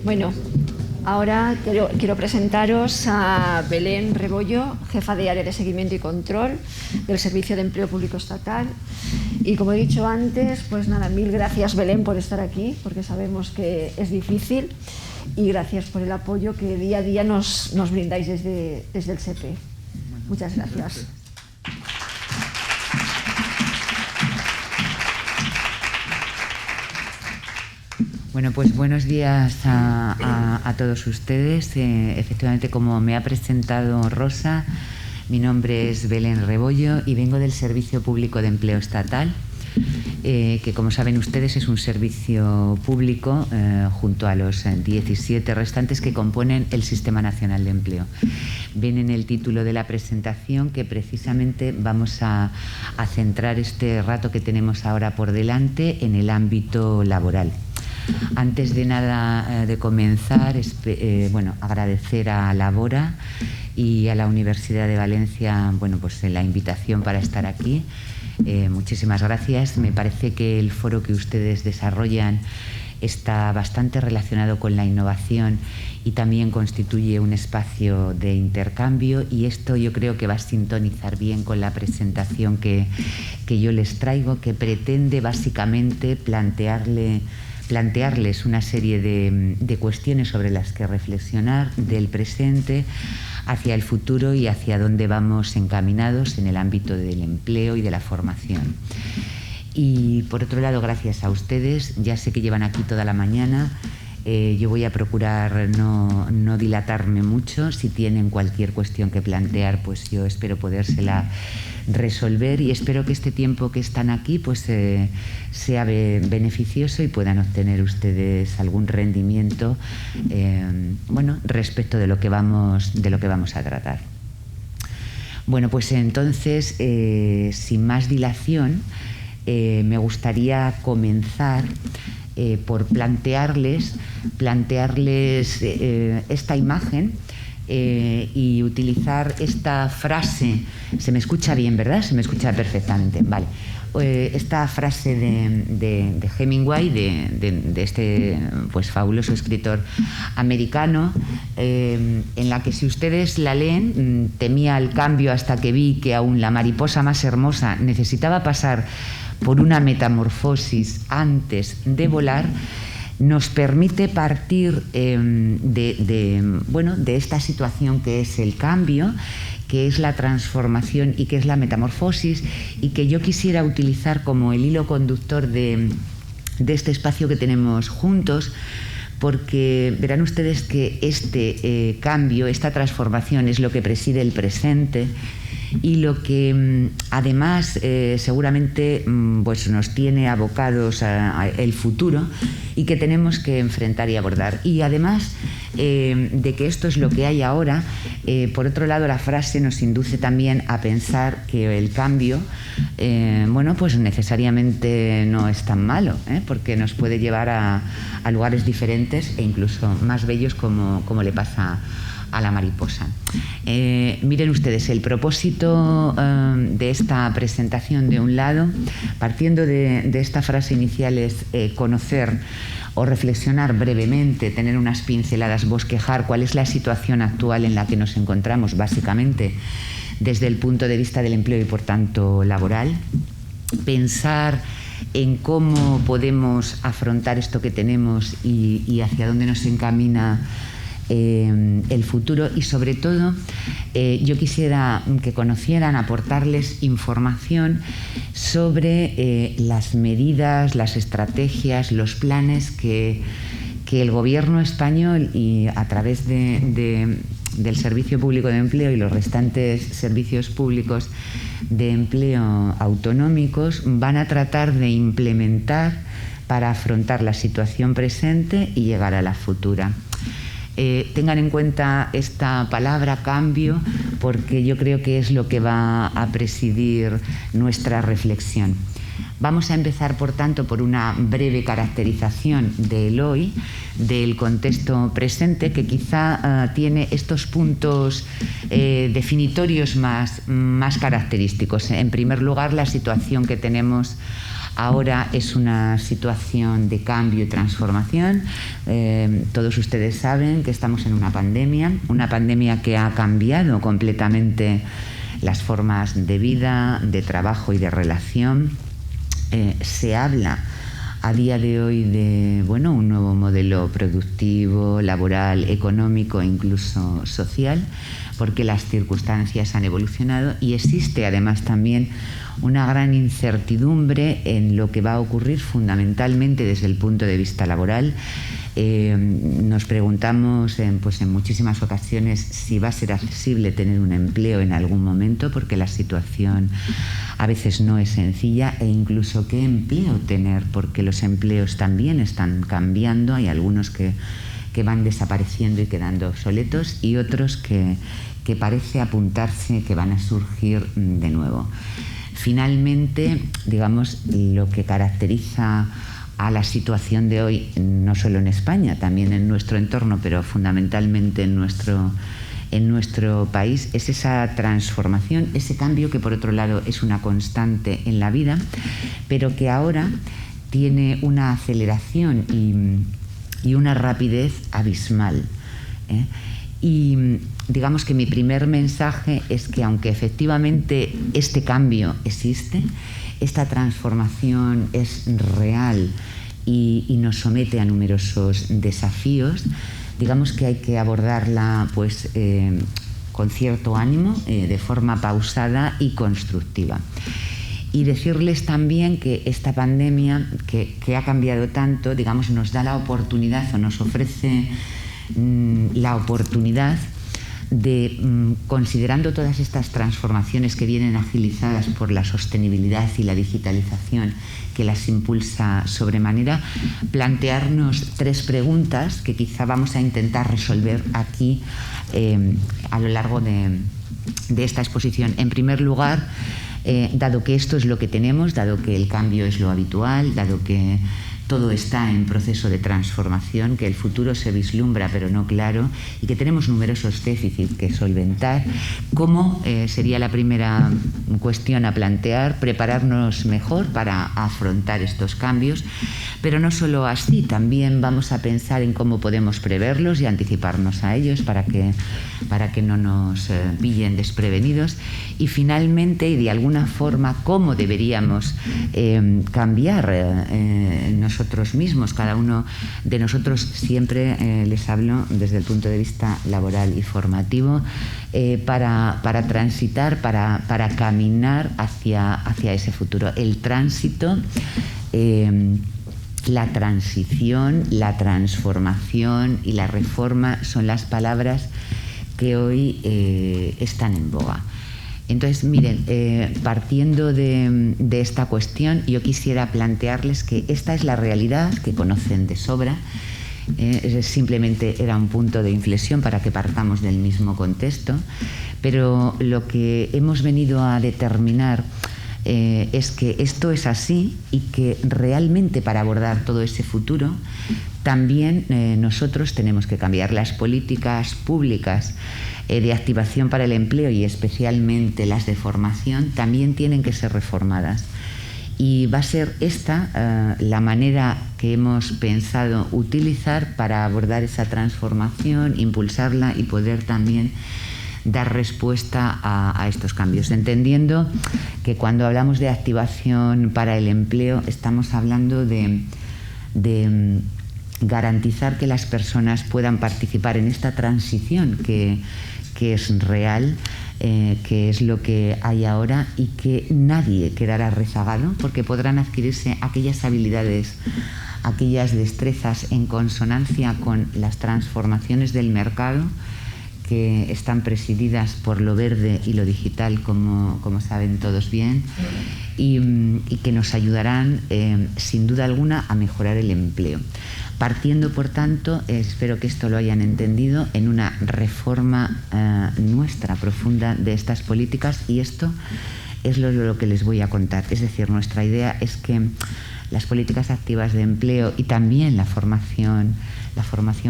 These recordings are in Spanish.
Bueno, ahora quiero presentaros a Belén Rebollo, jefa de área de seguimiento y control del Servicio de Empleo Público Estatal. Y como he dicho antes, pues nada, mil gracias, Belén, por estar aquí, porque sabemos que es difícil, y gracias por el apoyo que día a día nos brindáis desde el SEPE. Muchas gracias. Bueno, pues buenos días a todos ustedes. Efectivamente, como me ha presentado Rosa, mi nombre es Belén Rebollo y vengo del Servicio Público de Empleo Estatal, que, como saben ustedes, es un servicio público junto a los 17 restantes que componen el Sistema Nacional de Empleo. Ven en el título de la presentación que precisamente vamos a centrar este rato que tenemos ahora por delante en el ámbito laboral. Antes de nada de comenzar, agradecer a Labora y a la Universidad de Valencia la invitación para estar aquí. Muchísimas gracias. Me parece que el foro que ustedes desarrollan está bastante relacionado con la innovación y también constituye un espacio de intercambio, y esto yo creo que va a sintonizar bien con la presentación que yo les traigo, que pretende básicamente plantearles una serie de cuestiones sobre las que reflexionar del presente hacia el futuro y hacia dónde vamos encaminados en el ámbito del empleo y de la formación. Y por otro lado, gracias a ustedes, ya sé que llevan aquí toda la mañana. Yo voy a procurar no dilatarme mucho. Si tienen cualquier cuestión que plantear, pues yo espero podérsela resolver, y espero que este tiempo que están aquí pues sea beneficioso y puedan obtener ustedes algún rendimiento respecto de lo que vamos a tratar. Bueno, pues entonces, sin más dilación, me gustaría comenzar por plantearles esta imagen y utilizar esta frase. Se me escucha bien, ¿verdad? Se me escucha perfectamente. Vale. Esta frase de Hemingway, de este fabuloso escritor americano, en la que, si ustedes la leen, temía el cambio hasta que vi que aún la mariposa más hermosa necesitaba pasar por una metamorfosis antes de volar. Nos permite partir de esta situación que es el cambio, que es la transformación y que es la metamorfosis, y que yo quisiera utilizar como el hilo conductor de este espacio que tenemos juntos, porque verán ustedes que este cambio, esta transformación, es lo que preside el presente y lo que además seguramente nos tiene abocados al futuro y que tenemos que enfrentar y abordar. Y además de que esto es lo que hay ahora, por otro lado, la frase nos induce también a pensar que el cambio necesariamente no es tan malo, porque nos puede llevar a lugares diferentes e incluso más bellos, como le pasa a la mariposa. Miren ustedes, el propósito de esta presentación, de un lado, partiendo de esta frase inicial, es conocer o reflexionar brevemente, tener unas pinceladas, bosquejar cuál es la situación actual en la que nos encontramos, básicamente desde el punto de vista del empleo y, por tanto, laboral. Pensar en cómo podemos afrontar esto que tenemos y hacia dónde nos encamina el futuro, y sobre todo yo quisiera que conocieran, aportarles información sobre las medidas, las estrategias, los planes que el Gobierno español, y a través del Servicio Público de Empleo y los restantes servicios públicos de empleo autonómicos, van a tratar de implementar para afrontar la situación presente y llegar a la futura. Tengan en cuenta esta palabra cambio, porque yo creo que es lo que va a presidir nuestra reflexión. Vamos a empezar, por tanto, por una breve caracterización del hoy, del contexto presente, que quizá tiene estos puntos definitorios más característicos. En primer lugar, la situación que tenemos Ahora es una situación de cambio y transformación. Todos ustedes saben que estamos en una pandemia que ha cambiado completamente las formas de vida, de trabajo y de relación. Se habla a día de hoy de un nuevo modelo productivo, laboral, económico e incluso social, porque las circunstancias han evolucionado y existe además también una gran incertidumbre en lo que va a ocurrir fundamentalmente desde el punto de vista laboral. Nos preguntamos en muchísimas ocasiones si va a ser accesible tener un empleo en algún momento, porque la situación a veces no es sencilla, e incluso qué empleo tener, porque los empleos también están cambiando. Hay algunos que van desapareciendo y quedando obsoletos, y otros que parece apuntarse que van a surgir de nuevo. Finalmente, digamos, lo que caracteriza a la situación de hoy, no solo en España, también en nuestro entorno, pero fundamentalmente en nuestro país, es esa transformación, ese cambio que por otro lado es una constante en la vida, pero que ahora tiene una aceleración y una rapidez abismal. Y digamos que mi primer mensaje es que, aunque efectivamente este cambio existe, esta transformación es real y nos somete a numerosos desafíos, digamos que hay que abordarla con cierto ánimo, de forma pausada y constructiva. Y decirles también que esta pandemia, que ha cambiado tanto, digamos, nos da la oportunidad, o nos ofrece la oportunidad de, considerando todas estas transformaciones que vienen agilizadas por la sostenibilidad y la digitalización que las impulsa sobremanera, plantearnos 3 preguntas que quizá vamos a intentar resolver aquí a lo largo de esta exposición. En primer lugar, dado que esto es lo que tenemos, dado que el cambio es lo habitual, dado que todo está en proceso de transformación, que el futuro se vislumbra pero no claro, y que tenemos numerosos déficits que solventar, ¿cómo sería la primera cuestión a plantear? Prepararnos mejor para afrontar estos cambios, pero no solo así, también vamos a pensar en cómo podemos preverlos y anticiparnos a ellos para que no nos pillen desprevenidos, y finalmente, y de alguna forma, cómo deberíamos cambiar nosotros mismos, cada uno de nosotros. Siempre les hablo desde el punto de vista laboral y formativo, para transitar, para caminar hacia ese futuro. El tránsito, la transición, la transformación y la reforma son las palabras que hoy están en boga. Entonces, miren, partiendo de esta cuestión, yo quisiera plantearles que esta es la realidad que conocen de sobra. Simplemente era un punto de inflexión para que partamos del mismo contexto, pero lo que hemos venido a determinar es que esto es así, y que realmente para abordar todo ese futuro también nosotros tenemos que cambiar. Las políticas públicas de activación para el empleo, y especialmente las de formación, también tienen que ser reformadas. Y va a ser esta la manera que hemos pensado utilizar para abordar esa transformación, impulsarla y poder también dar respuesta a estos cambios, entendiendo que cuando hablamos de activación para el empleo estamos hablando de garantizar que las personas puedan participar en esta transición que es real, que es lo que hay ahora, y que nadie quedará rezagado, porque podrán adquirirse aquellas habilidades, aquellas destrezas en consonancia con las transformaciones del mercado, que están presididas por lo verde y lo digital, como saben todos bien, y que nos ayudarán sin duda alguna a mejorar el empleo. Partiendo, por tanto, espero que esto lo hayan entendido, en una reforma nuestra profunda de estas políticas, y esto es lo que les voy a contar. Es decir, nuestra idea es que las políticas activas de empleo y también la formación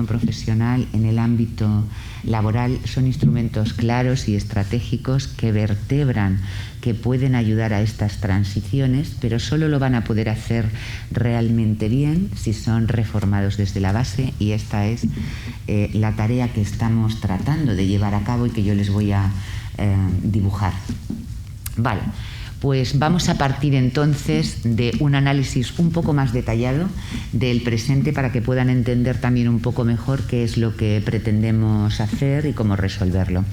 profesional en el ámbito laboral son instrumentos claros y estratégicos que vertebran, que pueden ayudar a estas transiciones, pero solo lo van a poder hacer realmente bien si son reformados desde la base, y esta es la tarea que estamos tratando de llevar a cabo y que yo les voy a dibujar. Vale. Pues vamos a partir entonces de un análisis un poco más detallado del presente para que puedan entender también un poco mejor qué es lo que pretendemos hacer y cómo resolverlo.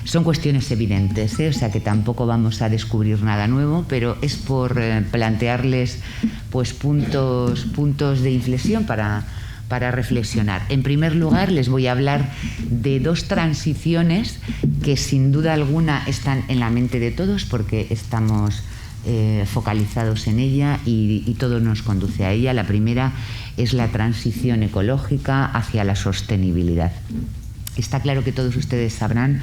Son cuestiones evidentes, o sea que tampoco vamos a descubrir nada nuevo, pero es por plantearles pues puntos de inflexión para reflexionar. En primer lugar, les voy a hablar de dos transiciones que sin duda alguna están en la mente de todos porque estamos focalizados en ella y todo nos conduce a ella. La primera es la transición ecológica hacia la sostenibilidad. Está claro que todos ustedes sabrán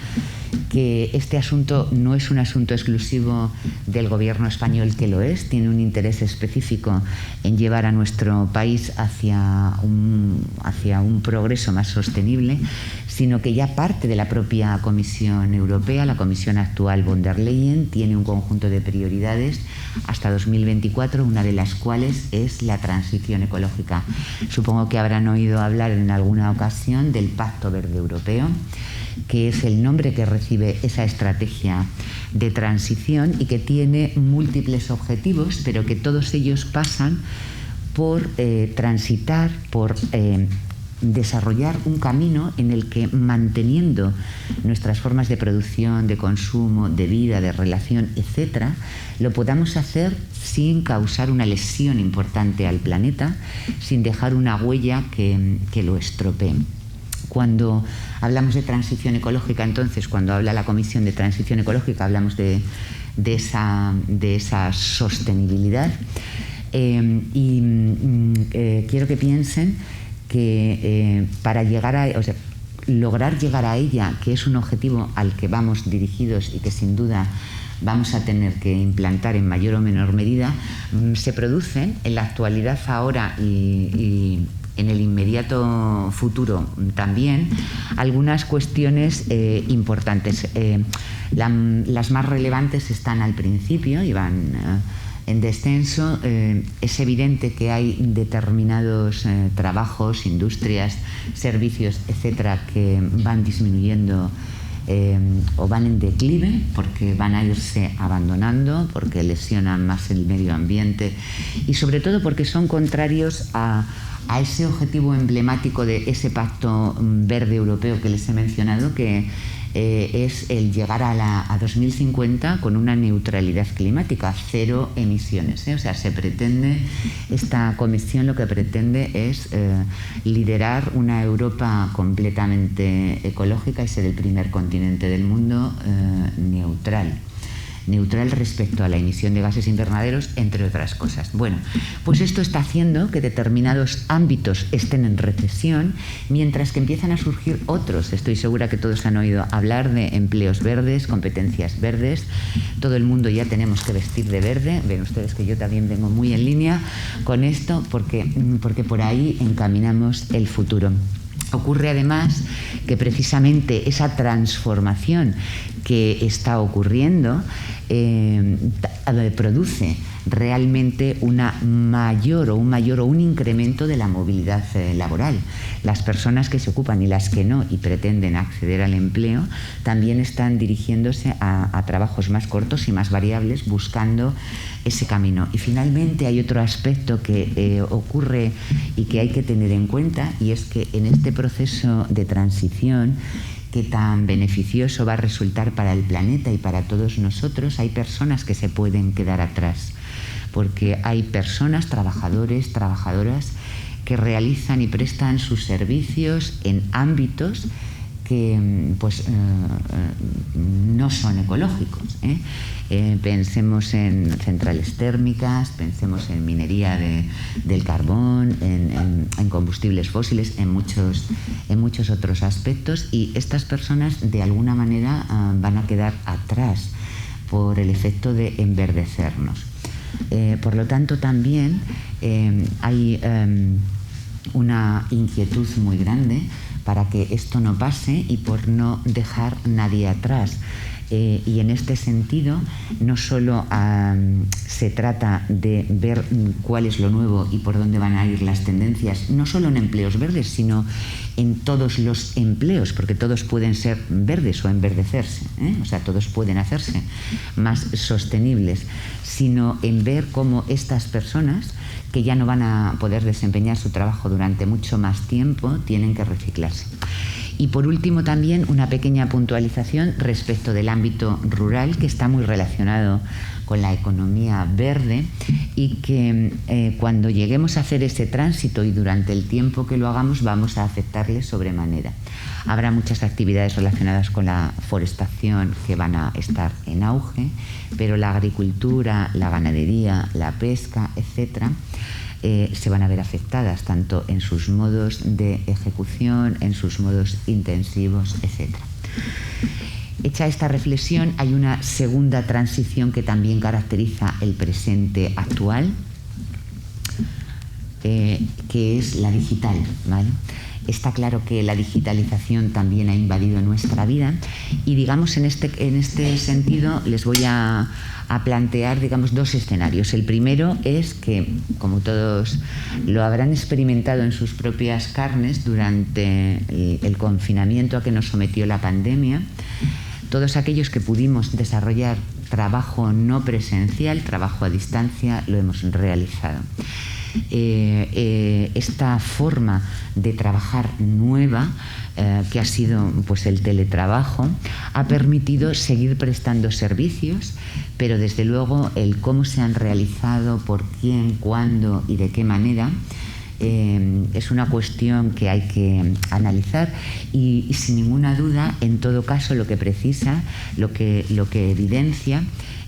que este asunto no es un asunto exclusivo del gobierno español, que lo es, tiene un interés específico en llevar a nuestro país hacia un progreso más sostenible, sino que ya parte de la propia Comisión Europea. La Comisión actual von der Leyen tiene un conjunto de prioridades hasta 2024, una de las cuales es la transición ecológica. Supongo que habrán oído hablar en alguna ocasión del Pacto Verde Europeo, que es el nombre que recibe esa estrategia de transición y que tiene múltiples objetivos, pero que todos ellos pasan por transitar, por desarrollar un camino en el que, manteniendo nuestras formas de producción, de consumo, de vida, de relación, etcétera, lo podamos hacer sin causar una lesión importante al planeta, sin dejar una huella que lo estropee. Cuando hablamos de transición ecológica, entonces, cuando habla la Comisión de Transición Ecológica, hablamos de esa sostenibilidad. Quiero que piensen que para lograr llegar a ella, que es un objetivo al que vamos dirigidos y que sin duda vamos a tener que implantar en mayor o menor medida, se producen en la actualidad ahora y en el inmediato futuro también algunas cuestiones importantes. Las más relevantes están al principio y van en descenso. Es evidente que hay determinados trabajos, industrias, servicios, etcétera, que van disminuyendo o van en declive porque van a irse abandonando, porque lesionan más el medio ambiente y sobre todo porque son contrarios a ese objetivo emblemático de ese Pacto Verde Europeo que les he mencionado, que es el llegar a 2050 con una neutralidad climática, 0 emisiones. O sea, esta comisión lo que pretende es liderar una Europa completamente ecológica y ser el primer continente del mundo neutral respecto a la emisión de gases invernaderos, entre otras cosas. Bueno, pues esto está haciendo que determinados ámbitos estén en recesión, mientras que empiezan a surgir otros. Estoy segura que todos han oído hablar de empleos verdes, competencias verdes. Todo el mundo ya tenemos que vestir de verde. Ven ustedes que yo también vengo muy en línea con esto, porque por ahí encaminamos el futuro. Ocurre además que precisamente esa transformación que está ocurriendo produce realmente un incremento de la movilidad laboral. Las personas que se ocupan y las que no y pretenden acceder al empleo también están dirigiéndose a trabajos más cortos y más variables, buscando ese camino. Y finalmente hay otro aspecto que ocurre y que hay que tener en cuenta, y es que en este proceso de transición que tan beneficioso va a resultar para el planeta y para todos nosotros, hay personas que se pueden quedar atrás, porque hay personas, trabajadores, trabajadoras, que realizan y prestan sus servicios en ámbitos que no son ecológicos. Pensemos en centrales térmicas, pensemos en minería del carbón, en combustibles fósiles, en muchos otros aspectos, y estas personas de alguna manera van a quedar atrás por el efecto de enverdecernos. Por lo tanto, también hay una inquietud muy grande para que esto no pase y por no dejar nadie atrás. Y en este sentido, no solo se trata de ver cuál es lo nuevo y por dónde van a ir las tendencias, no solo en empleos verdes, sino en todos los empleos, porque todos pueden ser verdes o enverdecerse, o sea, todos pueden hacerse más sostenibles, sino en ver cómo estas personas, que ya no van a poder desempeñar su trabajo durante mucho más tiempo, tienen que reciclarse. Y por último también una pequeña puntualización respecto del ámbito rural, que está muy relacionado con la economía verde y que cuando lleguemos a hacer ese tránsito y durante el tiempo que lo hagamos vamos a afectarle sobremanera. Habrá muchas actividades relacionadas con la forestación que van a estar en auge, pero la agricultura, la ganadería, la pesca, etcétera, se van a ver afectadas tanto en sus modos de ejecución, en sus modos intensivos, etc. Hecha esta reflexión, hay una segunda transición que también caracteriza el presente actual, que es la digital, ¿vale? Está claro que la digitalización también ha invadido nuestra vida y, digamos, en este sentido les voy a plantear, digamos, dos escenarios. El primero es que, como todos lo habrán experimentado en sus propias carnes durante el confinamiento a que nos sometió la pandemia, todos aquellos que pudimos desarrollar trabajo no presencial, trabajo a distancia, lo hemos realizado. Esta forma de trabajar nueva, que ha sido pues el teletrabajo, ha permitido seguir prestando servicios, pero desde luego el cómo se han realizado, por quién, cuándo y de qué manera, es una cuestión que hay que analizar y sin ninguna duda, en todo caso, lo que precisa, lo que evidencia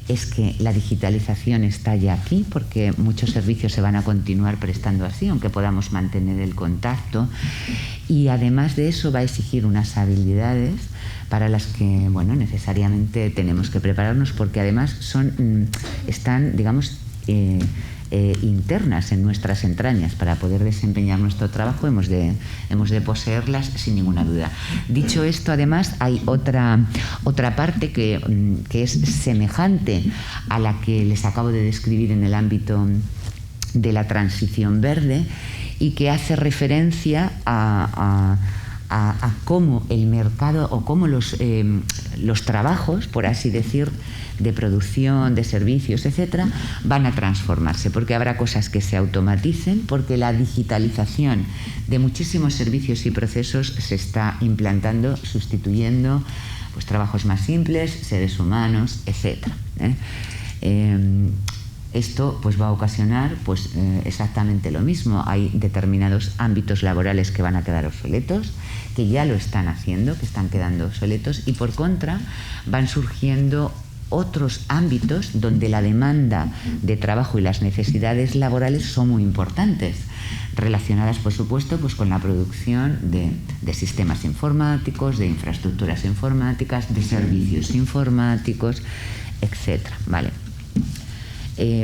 es que la digitalización está ya aquí, porque muchos servicios se van a continuar prestando así, aunque podamos mantener el contacto, y además de eso va a exigir unas habilidades para las que, bueno, necesariamente tenemos que prepararnos, porque además están, digamos, internas en nuestras entrañas. Para poder desempeñar nuestro trabajo hemos de poseerlas sin ninguna duda. Dicho esto, además hay otra parte que es semejante a la que les acabo de describir en el ámbito de la transición verde y que hace referencia a cómo el mercado o cómo los trabajos, por así decir, de producción, de servicios, etcétera, van a transformarse, porque habrá cosas que se automaticen, porque la digitalización de muchísimos servicios y procesos se está implantando, sustituyendo pues trabajos más simples, seres humanos, etcétera. Esto pues va a ocasionar pues exactamente lo mismo. Hay determinados ámbitos laborales que van a quedar obsoletos, que ya lo están haciendo, que están quedando obsoletos, y por contra van surgiendo otros ámbitos donde la demanda de trabajo y las necesidades laborales son muy importantes, relacionadas, por supuesto, pues con la producción de sistemas informáticos, de infraestructuras informáticas, de servicios informáticos, etcétera, ¿vale?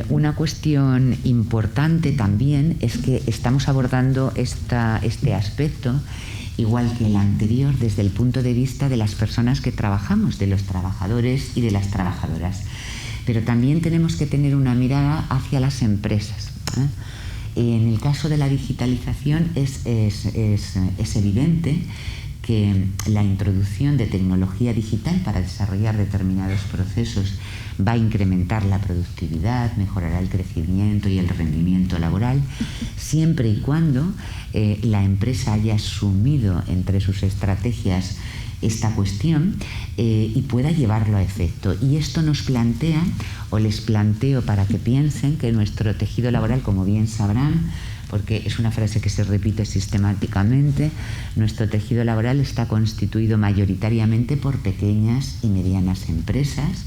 Una cuestión importante también es que estamos abordando este aspecto, igual que el anterior, desde el punto de vista de las personas que trabajamos, de los trabajadores y de las trabajadoras. Pero también tenemos que tener una mirada hacia las empresas. En el caso de la digitalización es evidente que la introducción de tecnología digital para desarrollar determinados procesos va a incrementar la productividad, mejorará el crecimiento y el rendimiento laboral, siempre y cuando la empresa haya asumido entre sus estrategias esta cuestión y pueda llevarlo a efecto. Y esto nos plantea, o les planteo para que piensen, que nuestro tejido laboral, como bien sabrán, porque es una frase que se repite sistemáticamente, nuestro tejido laboral está constituido mayoritariamente por pequeñas y medianas empresas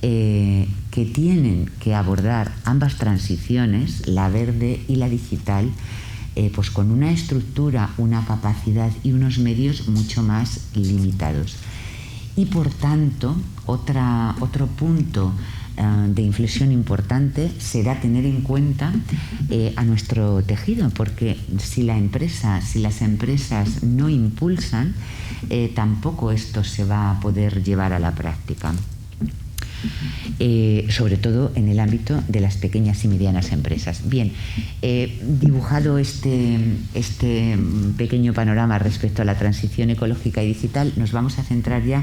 que tienen que abordar ambas transiciones, la verde y la digital, pues con una estructura, una capacidad y unos medios mucho más limitados. Y por tanto, otro punto de inflexión importante será tener en cuenta a nuestro tejido, porque si las empresas no impulsan, tampoco esto se va a poder llevar a la práctica. Sobre todo en el ámbito de las pequeñas y medianas empresas. Bien, dibujado este pequeño panorama respecto a la transición ecológica y digital, nos vamos a centrar ya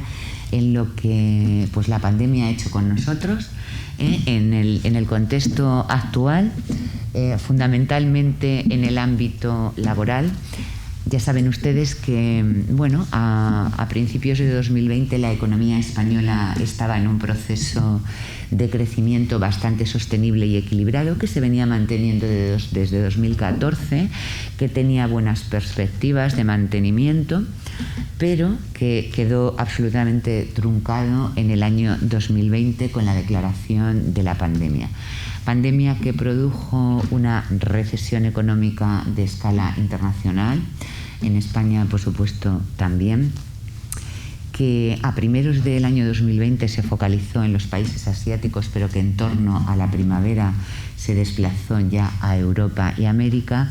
en lo que pues, la pandemia ha hecho con nosotros, en el contexto actual, fundamentalmente en el ámbito laboral. Ya saben ustedes que, bueno, a principios de 2020 la economía española estaba en un proceso de crecimiento bastante sostenible y equilibrado que se venía manteniendo desde 2014, que tenía buenas perspectivas de mantenimiento, pero que quedó absolutamente truncado en el año 2020 con la declaración de la pandemia. Pandemia que produjo una recesión económica de escala internacional, en España por supuesto también, que a primeros del año 2020 se focalizó en los países asiáticos, pero que en torno a la primavera se desplazó ya a Europa y América,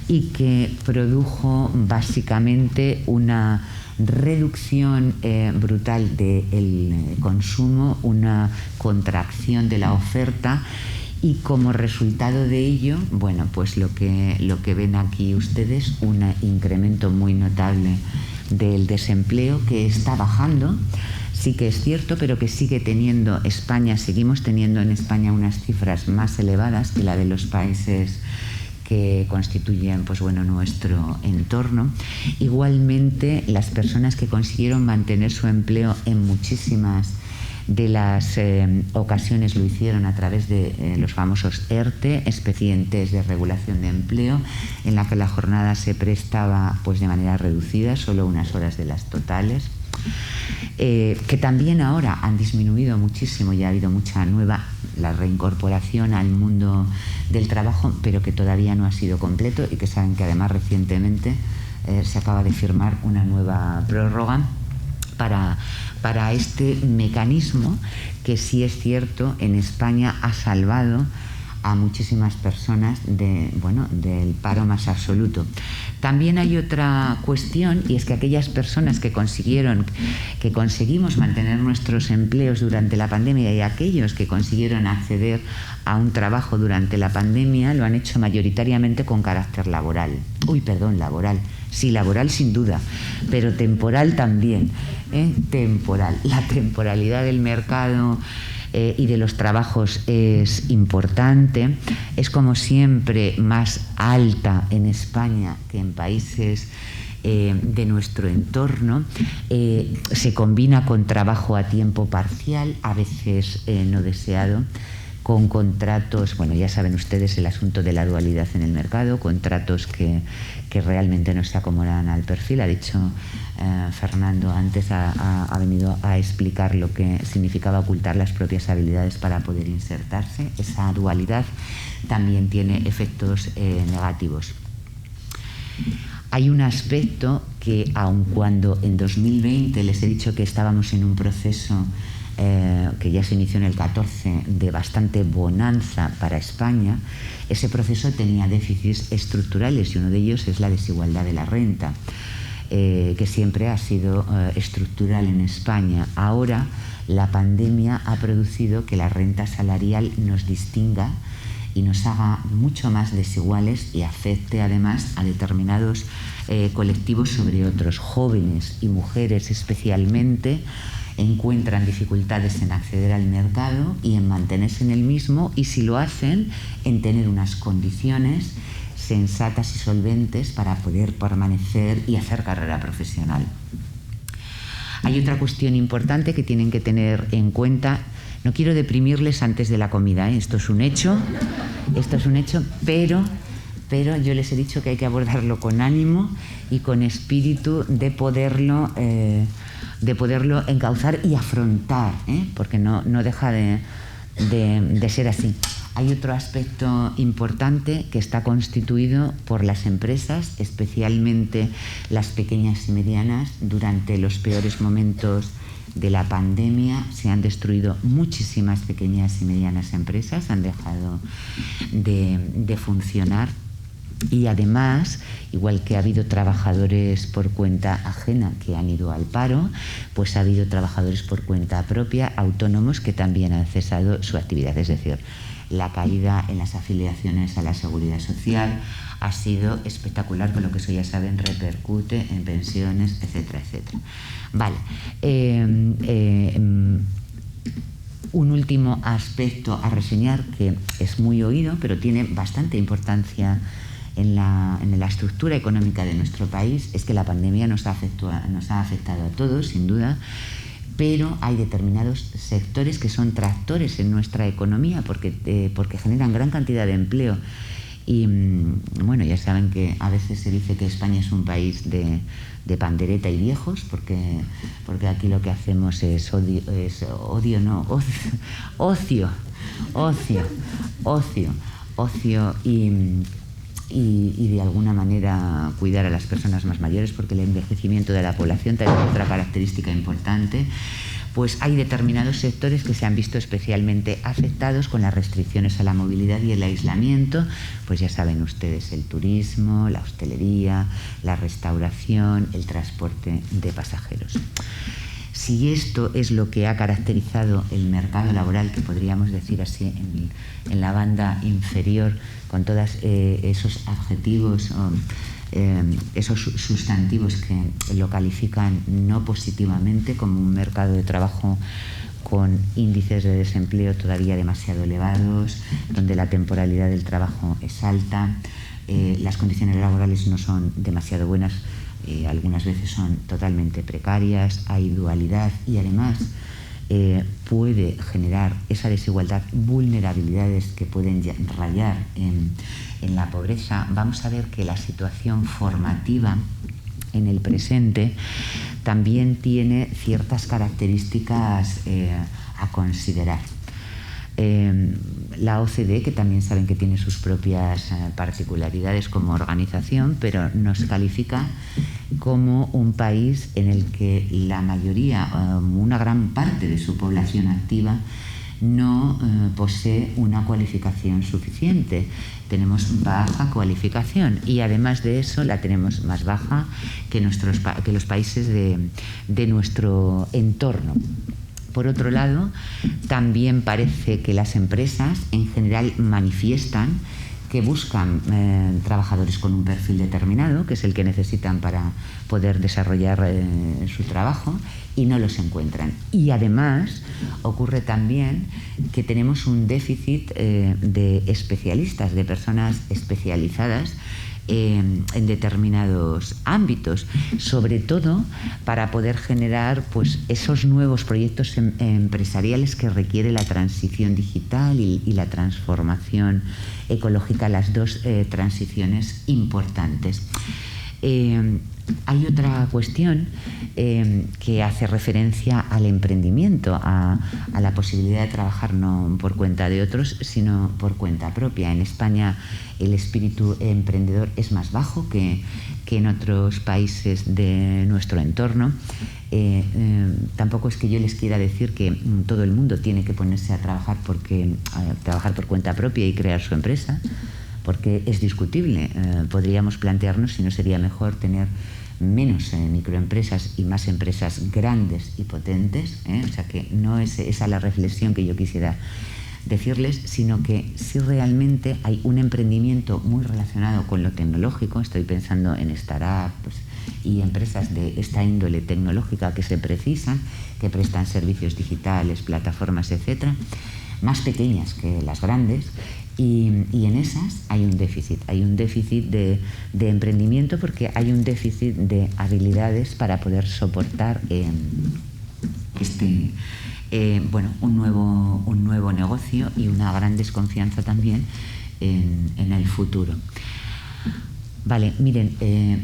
y que produjo básicamente una reducción brutal del consumo, una contracción de la oferta, y como resultado de ello, bueno, pues lo que ven aquí ustedes, un incremento muy notable del desempleo, que está bajando, sí que es cierto, pero que sigue teniendo seguimos teniendo en España unas cifras más elevadas que la de los países que constituyen pues bueno, nuestro entorno. Igualmente, las personas que consiguieron mantener su empleo en muchísimas de las ocasiones lo hicieron a través de los famosos ERTE, expedientes de regulación de empleo, en la que la jornada se prestaba pues de manera reducida, solo unas horas de las totales, que también ahora han disminuido muchísimo y ha habido la reincorporación al mundo del trabajo, pero que todavía no ha sido completo, y que saben que además recientemente se acaba de firmar una nueva prórroga para este mecanismo que, sí es cierto, en España ha salvado a muchísimas personas del paro más absoluto. También hay otra cuestión, y es que aquellas personas que conseguimos mantener nuestros empleos durante la pandemia, y aquellos que consiguieron acceder a un trabajo durante la pandemia, lo han hecho mayoritariamente con carácter laboral. Laboral. Sí, laboral sin duda, pero temporal también. Temporal. La temporalidad del mercado y de los trabajos es importante. Es, como siempre, más alta en España que en países de nuestro entorno. Se combina con trabajo a tiempo parcial, a veces no deseado, con contratos, ya saben ustedes el asunto de la dualidad en el mercado, contratos que realmente no se acomodan al perfil. Ha dicho Fernando antes, ha venido a explicar lo que significaba ocultar las propias habilidades para poder insertarse. Esa dualidad también tiene efectos negativos. Hay un aspecto que, aun cuando en 2020 les he dicho que estábamos en un proceso que ya se inició en el 14 de bastante bonanza para España, ese proceso tenía déficits estructurales, y uno de ellos es la desigualdad de la renta, que siempre ha sido estructural en España. Ahora la pandemia ha producido que la renta salarial nos distinga y nos haga mucho más desiguales, y afecte además a determinados colectivos sobre otros. Jóvenes y mujeres especialmente encuentran dificultades en acceder al mercado y en mantenerse en el mismo, y si lo hacen, en tener unas condiciones sensatas y solventes para poder permanecer y hacer carrera profesional. Hay otra cuestión importante que tienen que tener en cuenta. No quiero deprimirles antes de la comida, esto es un hecho, pero yo les he dicho que hay que abordarlo con ánimo y con espíritu de poderlo encauzar y afrontar, porque no deja de ser así. Hay otro aspecto importante que está constituido por las empresas, especialmente las pequeñas y medianas, durante los peores momentos de la pandemia se han destruido muchísimas pequeñas y medianas empresas, han dejado de funcionar. Y además, igual que ha habido trabajadores por cuenta ajena que han ido al paro, pues ha habido trabajadores por cuenta propia, autónomos, que también han cesado su actividad. Es decir, la caída en las afiliaciones a la Seguridad Social ha sido espectacular, con lo que eso ya saben repercute en pensiones, etcétera, etcétera. Vale. Un último aspecto a reseñar, que es muy oído, pero tiene bastante importancia en la estructura económica de nuestro país, es que la pandemia nos ha afectado a todos, sin duda, pero hay determinados sectores que son tractores en nuestra economía porque generan gran cantidad de empleo. Y bueno, ya saben que a veces se dice que España es un país de pandereta y viejos, porque aquí lo que hacemos es ocio y de alguna manera cuidar a las personas más mayores, porque el envejecimiento de la población también es otra característica importante. Pues hay determinados sectores que se han visto especialmente afectados con las restricciones a la movilidad y el aislamiento. Pues ya saben ustedes, el turismo, la hostelería, la restauración, el transporte de pasajeros. Si esto es lo que ha caracterizado el mercado laboral, que podríamos decir así en la banda inferior, con todos esos adjetivos, esos sustantivos que lo califican no positivamente, como un mercado de trabajo con índices de desempleo todavía demasiado elevados, donde la temporalidad del trabajo es alta, las condiciones laborales no son demasiado buenas, algunas veces son totalmente precarias, hay dualidad y además puede generar esa desigualdad, vulnerabilidades que pueden rayar en la pobreza. Vamos a ver que la situación formativa en el presente también tiene ciertas características a considerar. La OCDE, que también saben que tiene sus propias particularidades como organización, pero nos califica como un país en el que la mayoría, una gran parte de su población activa, no posee una cualificación suficiente. Tenemos baja cualificación y además de eso la tenemos más baja que los países de nuestro entorno. Por otro lado, también parece que las empresas en general manifiestan que buscan trabajadores con un perfil determinado, que es el que necesitan para poder desarrollar su trabajo, y no los encuentran. Y además ocurre también que tenemos un déficit de especialistas, de personas especializadas en determinados ámbitos, sobre todo para poder generar pues, esos nuevos proyectos empresariales que requiere la transición digital y la transformación ecológica, las dos transiciones importantes. Hay otra cuestión que hace referencia al emprendimiento, a la posibilidad de trabajar no por cuenta de otros, sino por cuenta propia. En España el espíritu emprendedor es más bajo que en otros países de nuestro entorno. Tampoco es que yo les quiera decir que todo el mundo tiene que ponerse a trabajar por cuenta propia y crear su empresa, porque es discutible. Podríamos plantearnos si no sería mejor tener menos microempresas y más empresas grandes y potentes, O sea que no es esa la reflexión que yo quisiera decirles, sino que si realmente hay un emprendimiento muy relacionado con lo tecnológico, estoy pensando en startups y empresas de esta índole tecnológica que se precisan, que prestan servicios digitales, plataformas, etcétera, más pequeñas que las grandes, y en esas hay un déficit de emprendimiento, porque hay un déficit de habilidades para poder soportar un nuevo negocio, y una gran desconfianza también en el futuro. Vale, miren,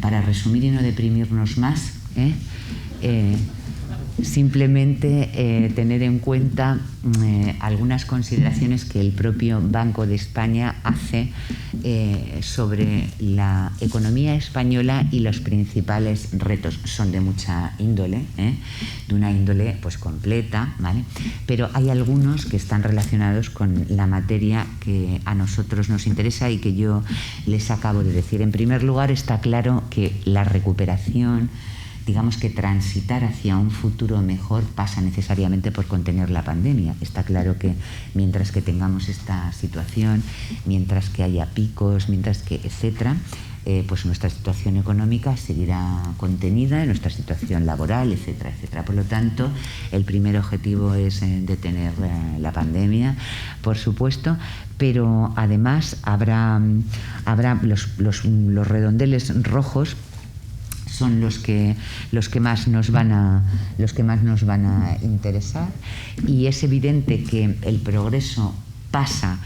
para resumir y no deprimirnos más, Simplemente tener en cuenta algunas consideraciones que el propio Banco de España hace sobre la economía española y los principales retos. Son de mucha índole, de una índole pues completa, ¿vale? Pero hay algunos que están relacionados con la materia que a nosotros nos interesa y que yo les acabo de decir. En primer lugar, está claro que la recuperación, digamos que transitar hacia un futuro mejor, pasa necesariamente por contener la pandemia. Está claro que mientras que tengamos esta situación, mientras que haya picos, mientras que etcétera, pues nuestra situación económica seguirá contenida, nuestra situación laboral, etcétera, etcétera. Por lo tanto, el primer objetivo es detener la pandemia, por supuesto, pero además habrá los redondeles rojos. Son los que más nos van a interesar, y es evidente que el progreso pasa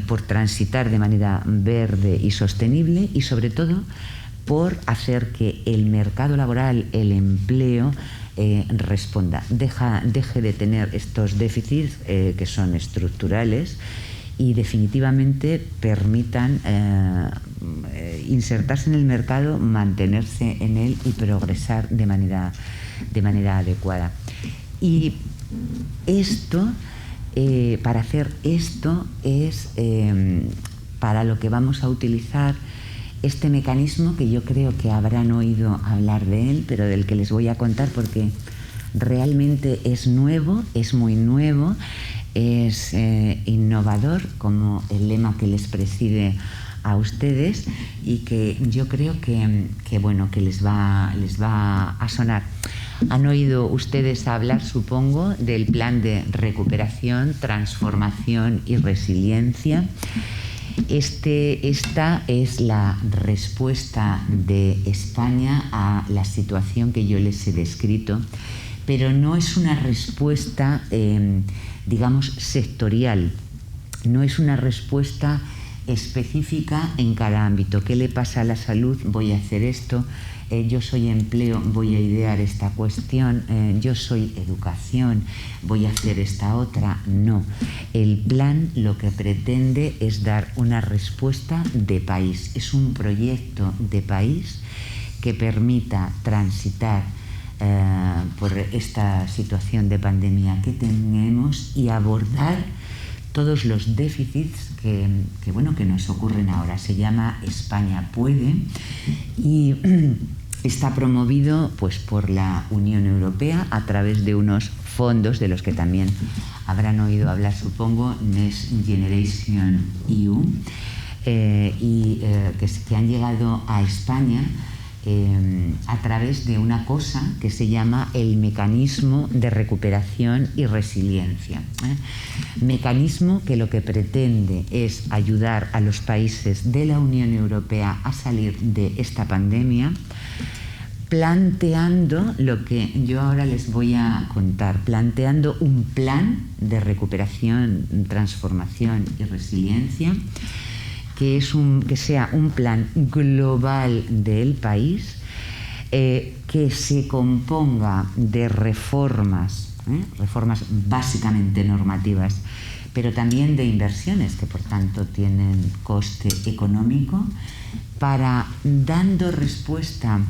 por transitar de manera verde y sostenible, y sobre todo por hacer que el mercado laboral, el empleo, responda, deje de tener estos déficits que son estructurales y definitivamente permitan insertarse en el mercado, mantenerse en él y progresar de manera adecuada. Y esto, para hacer esto, es para lo que vamos a utilizar este mecanismo, que yo creo que habrán oído hablar de él, pero del que les voy a contar porque realmente es nuevo, es muy nuevo. Es innovador, como el lema que les preside a ustedes, y que yo creo que les va a sonar. Han oído ustedes hablar, supongo, del Plan de Recuperación, Transformación y Resiliencia. Esta es la respuesta de España a la situación que yo les he descrito, pero no es una respuesta digamos, sectorial. No es una respuesta específica en cada ámbito. ¿Qué le pasa a la salud? Voy a hacer esto. Yo soy empleo, voy a idear esta cuestión. Yo soy educación, voy a hacer esta otra. No. El plan lo que pretende es dar una respuesta de país. Es un proyecto de país que permita transitar por esta situación de pandemia que tenemos y abordar todos los déficits que nos ocurren ahora. Se llama España Puede y está promovido pues por la Unión Europea a través de unos fondos de los que también habrán oído hablar, supongo, Next Generation EU, que han llegado a España a través de una cosa que se llama el Mecanismo de Recuperación y Resiliencia. Mecanismo que lo que pretende es ayudar a los países de la Unión Europea a salir de esta pandemia, planteando lo que yo ahora les voy a contar, planteando un plan de recuperación, transformación y resiliencia que sea un plan global del país, que se componga de reformas básicamente normativas, pero también de inversiones que por tanto tienen coste económico, para dando respuesta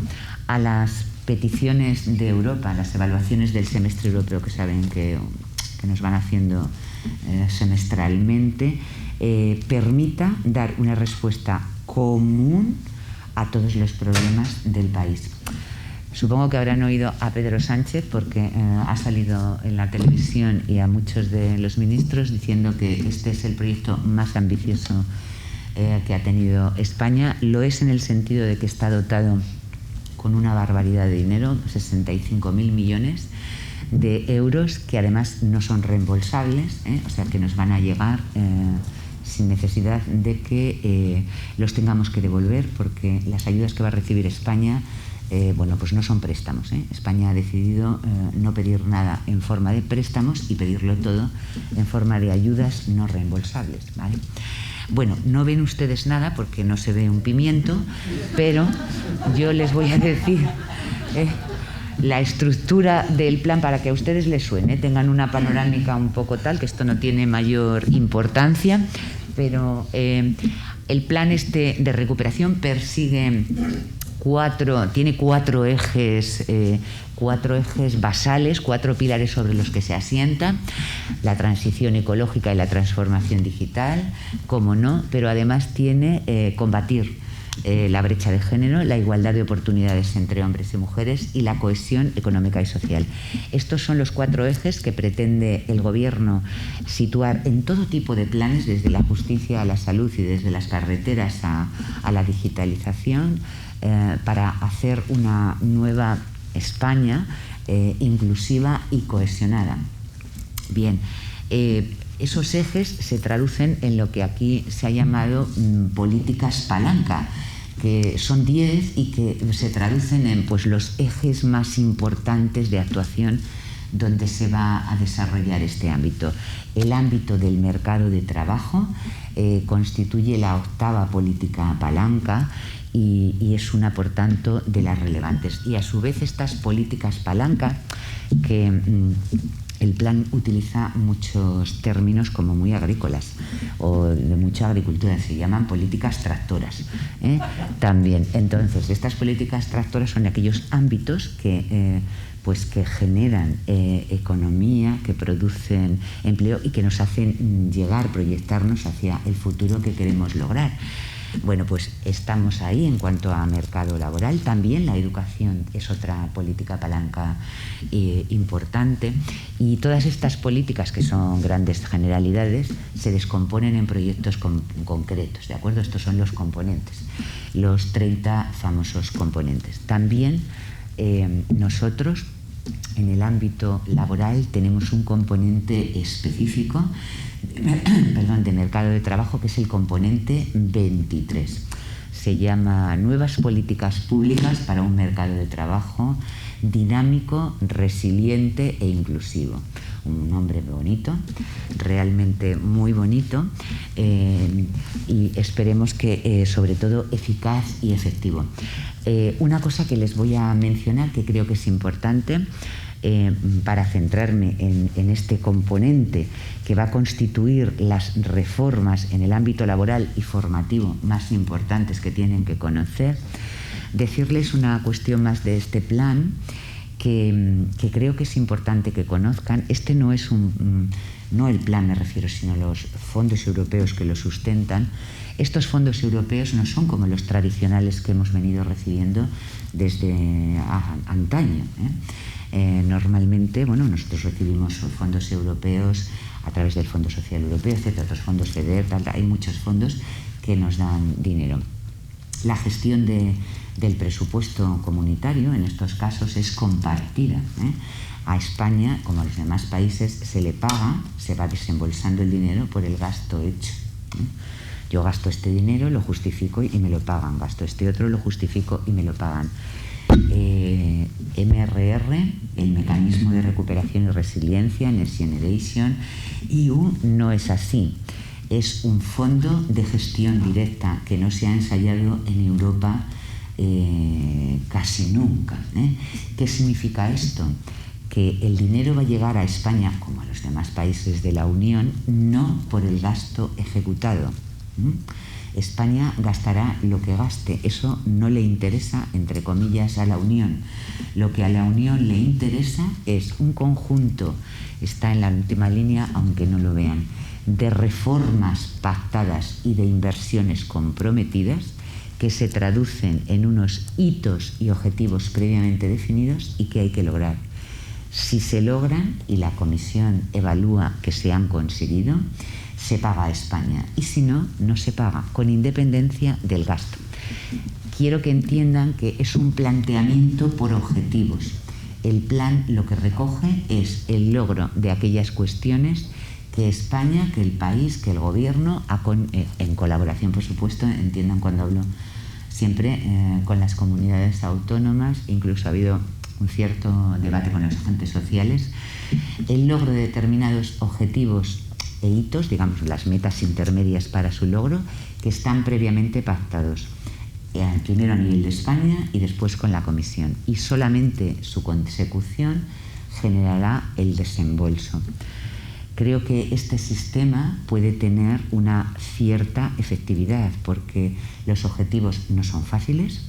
a las peticiones de Europa, las evaluaciones del semestre europeo que saben que nos van haciendo semestralmente, permita dar una respuesta común a todos los problemas del país. Supongo que habrán oído a Pedro Sánchez, porque ha salido en la televisión, y a muchos de los ministros diciendo que este es el proyecto más ambicioso que ha tenido España. Lo es en el sentido de que está dotado con una barbaridad de dinero, 65.000 millones de euros, que además no son reembolsables, o sea que nos van a llegar sin necesidad de que los tengamos que devolver, porque las ayudas que va a recibir España pues no son préstamos. España ha decidido no pedir nada en forma de préstamos y pedirlo todo en forma de ayudas no reembolsables, ¿vale? Bueno, no ven ustedes nada porque no se ve un pimiento, pero yo les voy a decir la estructura del plan, para que a ustedes les suene, tengan una panorámica un poco tal, que esto no tiene mayor importancia, pero el plan este de recuperación tiene cuatro ejes basales, 4 pilares sobre los que se asienta: la transición ecológica y la transformación digital, como no, pero además tiene combatir la brecha de género, la igualdad de oportunidades entre hombres y mujeres y la cohesión económica y social. Estos son los 4 ejes que pretende el Gobierno situar en todo tipo de planes, desde la justicia a la salud y desde las carreteras a la digitalización, para hacer una nueva España inclusiva y cohesionada. Bien, esos ejes se traducen en lo que aquí se ha llamado políticas palanca, que son 10 y que se traducen en los ejes más importantes de actuación donde se va a desarrollar este ámbito. El ámbito del mercado de trabajo constituye la 8ª política palanca y es una, por tanto, de las relevantes. Y a su vez estas políticas palanca, que el plan utiliza muchos términos como muy agrícolas o de mucha agricultura, se llaman políticas tractoras, también. Entonces, estas políticas tractoras son aquellos ámbitos que generan economía, que producen empleo y que nos hacen llegar, proyectarnos hacia el futuro que queremos lograr. Bueno, pues estamos ahí en cuanto a mercado laboral. También la educación es otra política palanca importante, y todas estas políticas, que son grandes generalidades, se descomponen en proyectos concretos, ¿de acuerdo? Estos son los componentes, los 30 famosos componentes. También nosotros en el ámbito laboral tenemos un componente específico de mercado de trabajo, que es el componente 23. Se llama Nuevas políticas públicas para un mercado de trabajo dinámico, resiliente e inclusivo. Un nombre bonito, realmente muy bonito, y esperemos que sobre todo eficaz y efectivo. Una cosa que les voy a mencionar, que creo que es importante, para centrarme en este componente que va a constituir las reformas en el ámbito laboral y formativo más importantes que tienen que conocer, decirles una cuestión más de este plan que creo que es importante que conozcan. Este no es no el plan, me refiero, sino los fondos europeos que lo sustentan. Estos fondos europeos no son como los tradicionales que hemos venido recibiendo desde antaño. Normalmente, nosotros recibimos fondos europeos a través del Fondo Social Europeo, etcétera, otros fondos FEDER, hay muchos fondos que nos dan dinero. La gestión del presupuesto comunitario en estos casos es compartida. A España, como a los demás países, se le paga, se va desembolsando el dinero por el gasto hecho. Yo gasto este dinero, lo justifico y me lo pagan. Gasto este otro, lo justifico y me lo pagan. MRR, el Mecanismo de Recuperación y Resiliencia, Next Generation, EU, no es así. Es un fondo de gestión directa que no se ha ensayado en Europa casi nunca. ¿Qué significa esto? Que el dinero va a llegar a España, como a los demás países de la Unión, no por el gasto ejecutado. España gastará lo que gaste, eso no le interesa, entre comillas, a la Unión. Lo que a la Unión le interesa es un conjunto, está en la última línea, aunque no lo vean, de reformas pactadas y de inversiones comprometidas que se traducen en unos hitos y objetivos previamente definidos y que hay que lograr. Si se logran y la Comisión evalúa que se han conseguido, se paga a España, y si no, no se paga, con independencia del gasto. Quiero que entiendan que es un planteamiento por objetivos. El plan lo que recoge es el logro de aquellas cuestiones que España, que el país, que el Gobierno, en colaboración, por supuesto, entiendan cuando hablo siempre con las comunidades autónomas, incluso ha habido un cierto debate con los agentes sociales, el logro de determinados objetivos e hitos, digamos las metas intermedias para su logro, que están previamente pactados. primero a nivel de España y después con la Comisión. Y solamente su consecución generará el desembolso. Creo que este sistema puede tener una cierta efectividad porque los objetivos no son fáciles,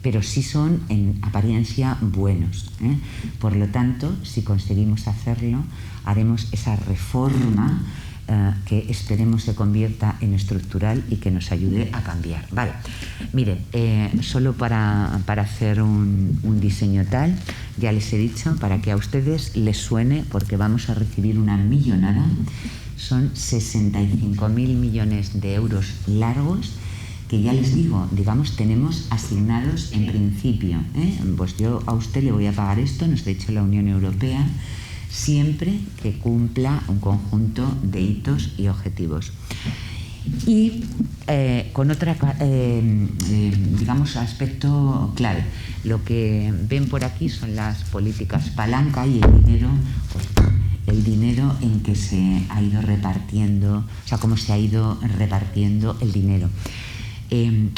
pero sí son en apariencia buenos, ¿eh? Por lo tanto, si conseguimos hacerlo, haremos esa reforma que esperemos se convierta en estructural y que nos ayude a cambiar. Vale, miren, solo para hacer un diseño tal, ya les he dicho, para que a ustedes les suene, porque vamos a recibir una millonada, son 65.000 millones de euros largos, que ya les digo, digamos, tenemos asignados en principio, ¿eh? Pues yo a usted le voy a pagar esto, nos ha dicho la Unión Europea, siempre que cumpla un conjunto de hitos y objetivos. Y con otra, digamos, aspecto clave. Lo que ven por aquí son las políticas palanca y el dinero en que se ha ido repartiendo, o sea, cómo se ha ido repartiendo el dinero.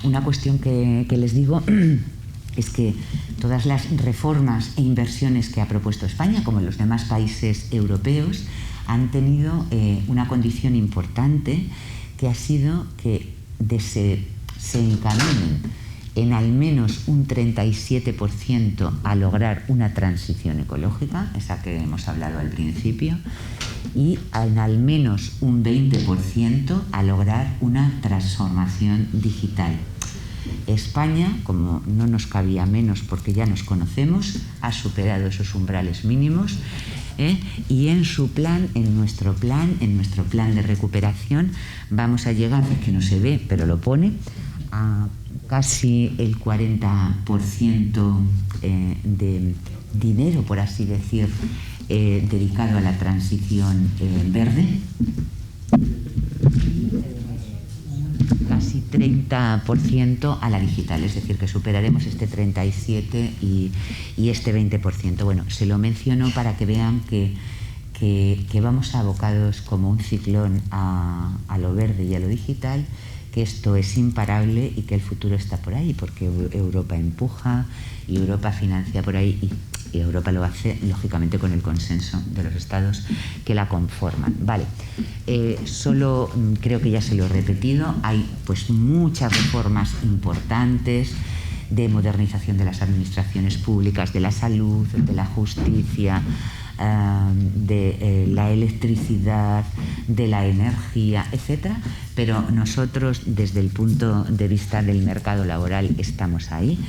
Una cuestión que les digo es que todas las reformas e inversiones que ha propuesto España, como los demás países europeos, han tenido una condición importante, que ha sido que se encaminen en al menos un 37% a lograr una transición ecológica, esa que hemos hablado al principio, y en al menos un 20% a lograr una transformación digital. España, como no nos cabía menos porque ya nos conocemos, ha superado esos umbrales mínimos, y en su plan, en nuestro plan de recuperación, vamos a llegar, que no se ve, pero lo pone, a casi el 40% de dinero, por así decir, dedicado a la transición verde. Casi 30% a la digital, es decir, que superaremos este 37% y este 20%. Bueno, se lo menciono para que vean que vamos abocados como un ciclón a lo verde y a lo digital, que esto es imparable y que el futuro está por ahí, porque Europa empuja y Europa financia por ahí y Europa lo hace, lógicamente, con el consenso de los estados que la conforman. Vale, solo creo que ya se lo he repetido, hay pues muchas reformas importantes de modernización de las administraciones públicas, de la salud, de la justicia, de la electricidad, de la energía, etcétera, pero nosotros, desde el punto de vista del mercado laboral, estamos ahí.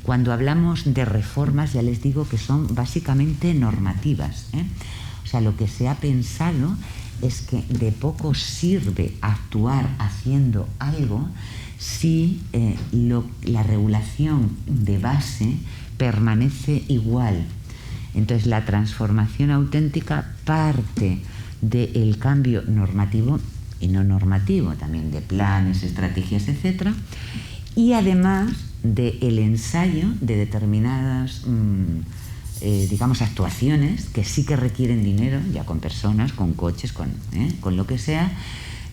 Cuando hablamos de reformas, ya les digo que son básicamente normativas, ¿eh? O sea, lo que se ha pensado es que de poco sirve actuar haciendo algo si la regulación de base permanece igual. Entonces, la transformación auténtica parte del cambio normativo y no normativo, también de planes, estrategias, etcétera, y además del ensayo de determinadas, digamos, actuaciones que sí que requieren dinero, ya con personas, con coches, con lo que sea,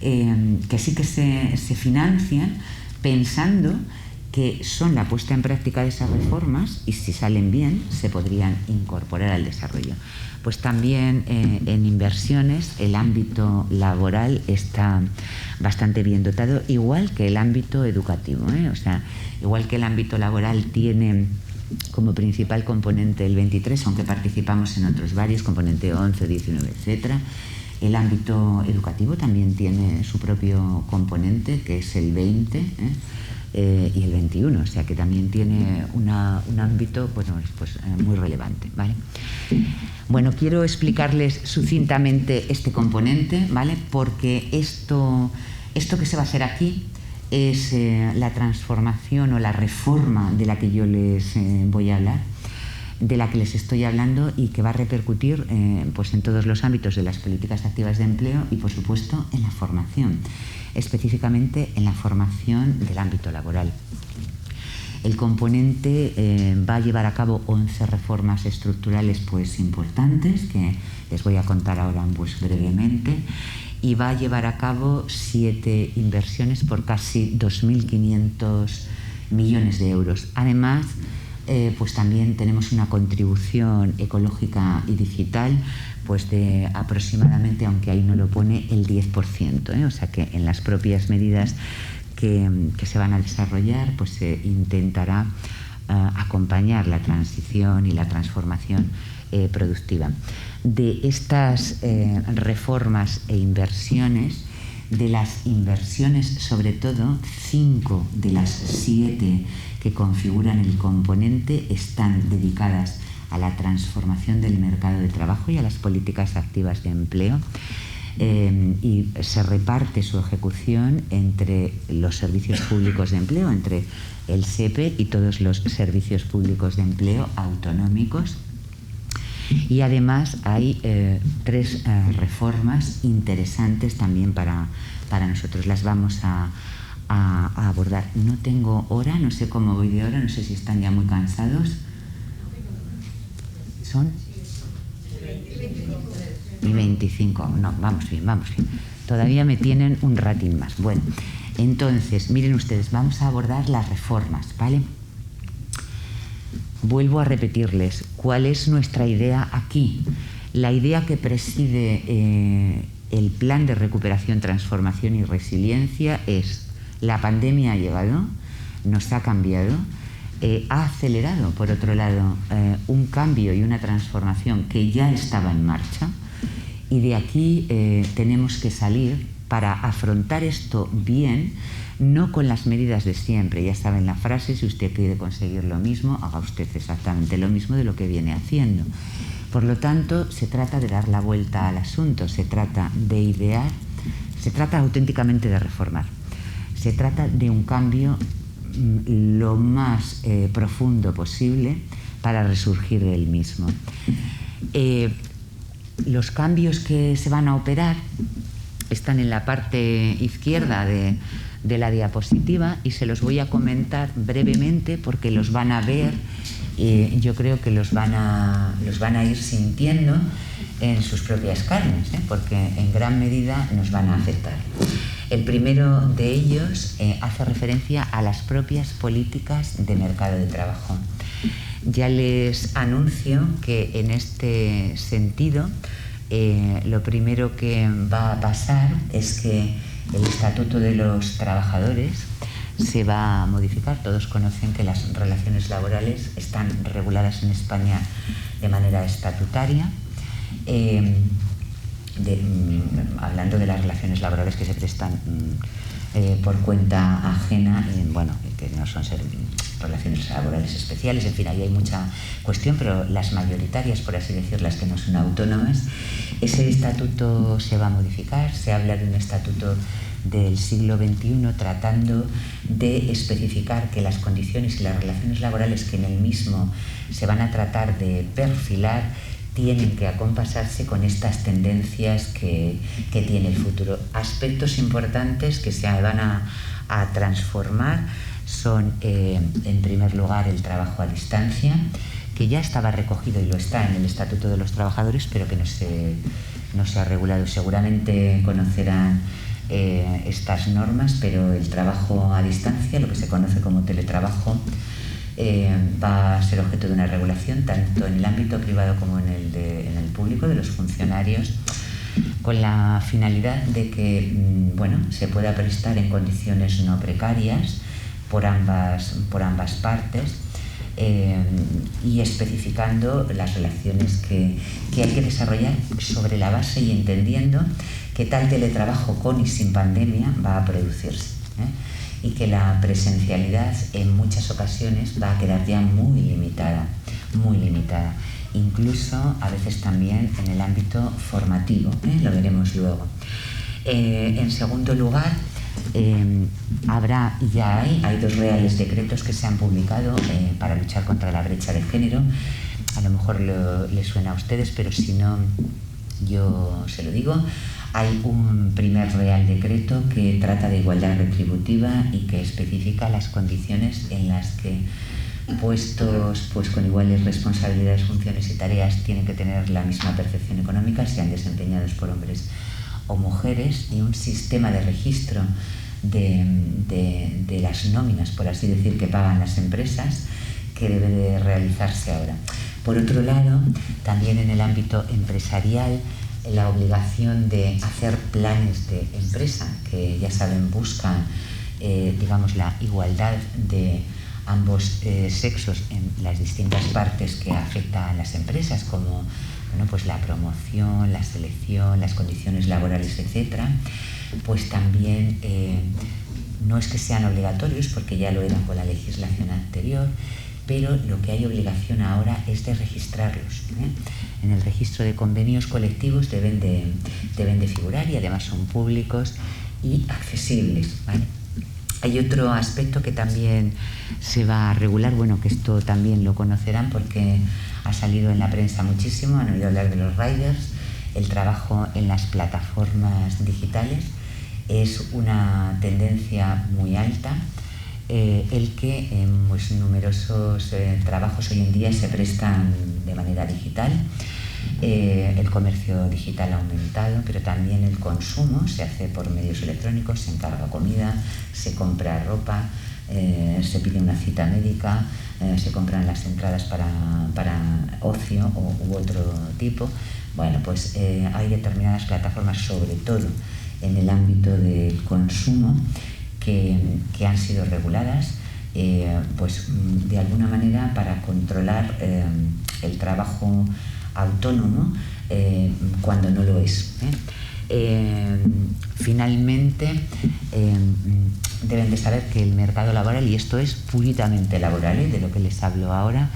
que sí que se financian pensando que son la puesta en práctica de esas reformas y, si salen bien, se podrían incorporar al desarrollo. Pues también en inversiones el ámbito laboral está bastante bien dotado, igual que el ámbito educativo, ¿eh? O sea, igual que el ámbito laboral tiene como principal componente el 23, aunque participamos en otros varios, componente 11, 19, etcétera. El ámbito educativo también tiene su propio componente, que es el 20, y el 21, o sea que también tiene un ámbito, bueno, pues muy relevante, ¿vale? Bueno, quiero explicarles sucintamente este componente, ¿vale? Porque esto que se va a hacer aquí es la transformación o la reforma de la que yo les voy a hablar, de la que les estoy hablando, y que va a repercutir pues en todos los ámbitos de las políticas activas de empleo y, por supuesto, en la formación, específicamente en la formación del ámbito laboral. El componente va a llevar a cabo 11 reformas estructurales pues importantes, que les voy a contar ahora pues brevemente, y va a llevar a cabo 7 inversiones por casi 2.500 millones de euros. Además, pues también tenemos una contribución ecológica y digital pues de aproximadamente, aunque ahí no lo pone, el 10%, o sea que en las propias medidas que se van a desarrollar pues se intentará acompañar la transición y la transformación productiva. De estas reformas e inversiones, de las inversiones, sobre todo 5 de las 7 que configuran el componente están dedicadas a la transformación del mercado de trabajo y a las políticas activas de empleo, y se reparte su ejecución entre los servicios públicos de empleo, entre el SEPE y todos los servicios públicos de empleo autonómicos. Y además hay 3 reformas interesantes también para nosotros. Las vamos a abordar. No tengo hora, no sé cómo voy de hora, no sé si están ya muy cansados. ¿Son? Y 25. No, vamos bien. Todavía me tienen un ratín más. Bueno, entonces, miren ustedes, vamos a abordar las reformas, ¿vale? Vuelvo a repetirles cuál es nuestra idea aquí. La idea que preside el Plan de Recuperación, Transformación y Resiliencia es: la pandemia ha llegado, nos ha cambiado, ha acelerado, por otro lado, un cambio y una transformación que ya estaba en marcha, y de aquí tenemos que salir para afrontar esto bien, no con las medidas de siempre. Ya saben la frase: si usted quiere conseguir lo mismo, haga usted exactamente lo mismo de lo que viene haciendo. Por lo tanto, se trata de dar la vuelta al asunto, se trata de idear, se trata auténticamente de reformar. Se trata de un cambio lo más profundo posible para resurgir del mismo. Los cambios que se van a operar están en la parte izquierda de la diapositiva y se los voy a comentar brevemente porque los van a ver y yo creo que los van a ir sintiendo en sus propias carnes, porque en gran medida nos van a afectar. El primero de ellos hace referencia a las propias políticas de mercado de trabajo. Ya les anuncio que en este sentido lo primero que va a pasar es que el Estatuto de los Trabajadores se va a modificar. Todos conocen que las relaciones laborales están reguladas en España de manera estatutaria. Hablando de las relaciones laborales que se prestan por cuenta ajena, que no son relaciones laborales especiales, en fin, ahí hay mucha cuestión, pero las mayoritarias, por así decir, las que no son autónomas, ese estatuto se va a modificar. Se habla de un estatuto del siglo XXI tratando de especificar que las condiciones y las relaciones laborales que en el mismo se van a tratar de perfilar tienen que acompasarse con estas tendencias que tiene el futuro. Aspectos importantes que se van a transformar son, en primer lugar, el trabajo a distancia, que ya estaba recogido y lo está en el Estatuto de los Trabajadores, pero que no se ha regulado. Seguramente conocerán estas normas, pero el trabajo a distancia, lo que se conoce como teletrabajo, va a ser objeto de una regulación tanto en el ámbito privado como en el público, de los funcionarios, con la finalidad de que se pueda prestar en condiciones no precarias por ambas partes, y especificando las relaciones que hay que desarrollar sobre la base y entendiendo que tal teletrabajo con y sin pandemia va a producirse, y que la presencialidad en muchas ocasiones va a quedar ya muy limitada, incluso a veces también en el ámbito formativo, lo veremos luego. En segundo lugar, hay 2 reales decretos que se han publicado para luchar contra la brecha de género. A lo mejor les suena a ustedes, pero si no, yo se lo digo. Hay un primer real decreto que trata de igualdad retributiva y que especifica las condiciones en las que puestos con iguales responsabilidades, funciones y tareas tienen que tener la misma percepción económica, sean desempeñados por hombres o mujeres y un sistema de registro de las nóminas, por así decir, que pagan las empresas, que debe de realizarse ahora. Por otro lado, también en el ámbito empresarial, la obligación de hacer planes de empresa, que ya saben, buscan digamos, la igualdad de ambos sexos en las distintas partes que afectan a las empresas, como bueno, pues la promoción, la selección, las condiciones laborales, etcétera. Pues también no es que sean obligatorios, porque ya lo eran con la legislación anterior, pero lo que hay obligación ahora es de registrarlos. En el registro de convenios colectivos deben de figurar, y además son públicos y accesibles, ¿vale? Hay otro aspecto que también se va a regular, bueno, que esto también lo conocerán porque ha salido en la prensa muchísimo, han oído hablar de los riders. El trabajo en las plataformas digitales es una tendencia muy alta, el que pues, numerosos trabajos hoy en día se prestan de manera digital. El comercio digital ha aumentado, pero también el consumo se hace por medios electrónicos, se encarga comida, se compra ropa, se pide una cita médica, se compran las entradas para ocio u otro tipo. Bueno, pues hay determinadas plataformas, sobre todo en el ámbito del consumo, que han sido reguladas, pues de alguna manera para controlar el trabajo autónomo cuando no lo es. Finalmente, deben de saber que el mercado laboral, y esto es puramente laboral, de lo que les hablo ahora,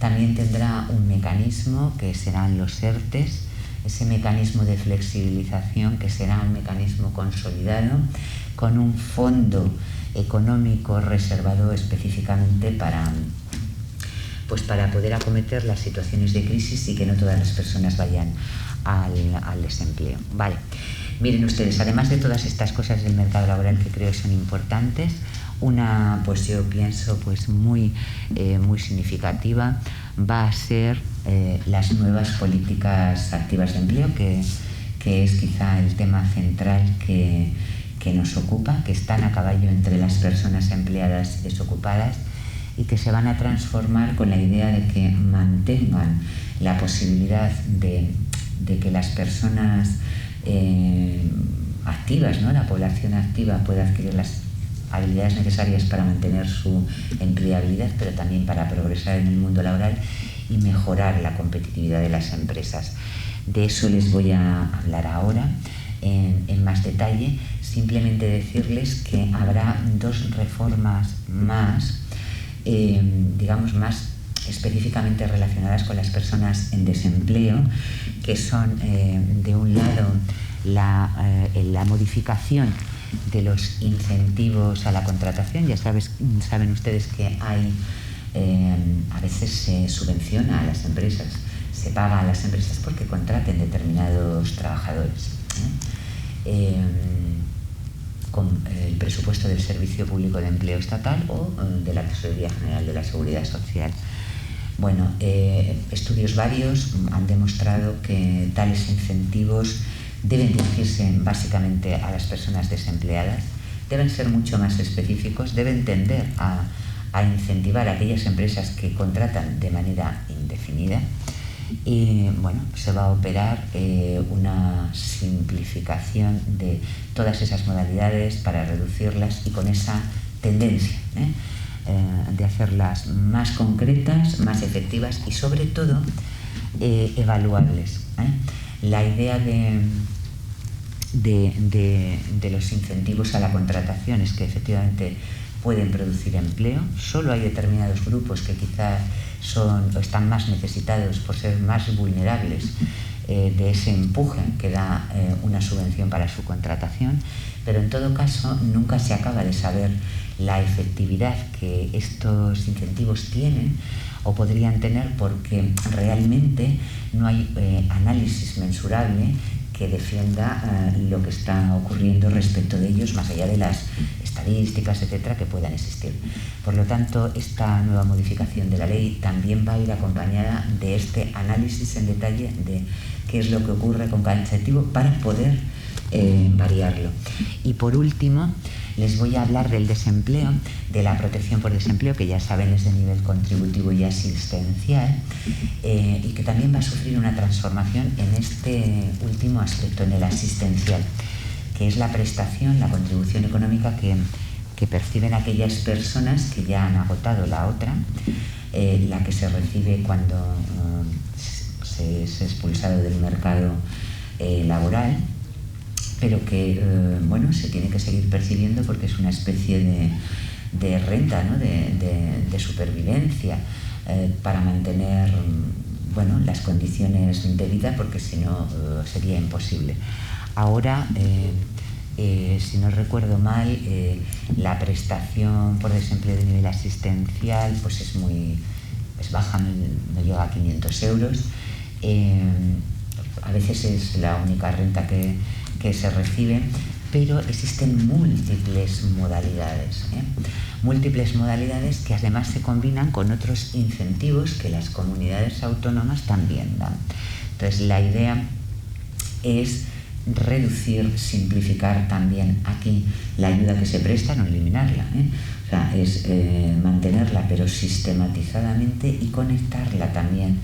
también tendrá un mecanismo que serán los ERTEs, ese mecanismo de flexibilización que será un mecanismo consolidado con un fondo económico reservado específicamente para poder acometer las situaciones de crisis y que no todas las personas vayan al desempleo. Vale. Miren ustedes, además de todas estas cosas del mercado laboral que creo son importantes, una, pues yo pienso, pues muy significativa va a ser las nuevas políticas activas de empleo, que es quizá el tema central que nos ocupa, que están a caballo entre las personas empleadas y desocupadas, y que se van a transformar con la idea de que mantengan la posibilidad de que las personas activas, ¿no? La población activa pueda adquirir las habilidades necesarias para mantener su empleabilidad, pero también para progresar en el mundo laboral y mejorar la competitividad de las empresas. De eso les voy a hablar ahora en más detalle. Simplemente decirles que habrá dos reformas más, digamos, más específicamente relacionadas con las personas en desempleo, que son, de un lado, la modificación de los incentivos a la contratación. Ya saben ustedes que hay, a veces se subvenciona a las empresas, se paga a las empresas porque contraten determinados trabajadores, con el presupuesto del Servicio Público de Empleo Estatal o de la Tesorería General de la Seguridad Social. Bueno, estudios varios han demostrado que tales incentivos deben dirigirse básicamente a las personas desempleadas, deben ser mucho más específicos, deben tender a incentivar a aquellas empresas que contratan de manera indefinida. Y bueno, se va a operar una simplificación de todas esas modalidades para reducirlas y con esa tendencia de hacerlas más concretas, más efectivas y sobre todo evaluables. La idea de los incentivos a la contratación es que efectivamente pueden producir empleo. Solo hay determinados grupos que quizás están más necesitados por ser más vulnerables de ese empuje que da una subvención para su contratación, pero en todo caso nunca se acaba de saber la efectividad que estos incentivos tienen o podrían tener, porque realmente no hay análisis mensurable que defienda lo que está ocurriendo respecto de ellos, más allá de las estadísticas, etcétera, que puedan existir. Por lo tanto, esta nueva modificación de la ley también va a ir acompañada de este análisis en detalle de qué es lo que ocurre con cada incentivo para poder variarlo. Y por último, les voy a hablar del desempleo, de la protección por desempleo, que ya saben es de nivel contributivo y asistencial, y que también va a sufrir una transformación en este último aspecto, en el asistencial, que es la prestación, la contribución económica que perciben aquellas personas que ya han agotado la otra, la que se recibe cuando se es expulsado del mercado laboral, pero que se tiene que seguir percibiendo porque es una especie de renta, ¿no? de supervivencia para mantener las condiciones de vida, porque si no sería imposible. Ahora, si no recuerdo mal, la prestación por desempleo de nivel asistencial pues es baja, no llega a 500 euros. A veces es la única renta que se recibe, pero existen múltiples modalidades, múltiples modalidades que además se combinan con otros incentivos que las comunidades autónomas también dan. Entonces, la idea es reducir, simplificar también aquí la ayuda que se presta, no eliminarla, O sea, es mantenerla, pero sistematizadamente, y conectarla también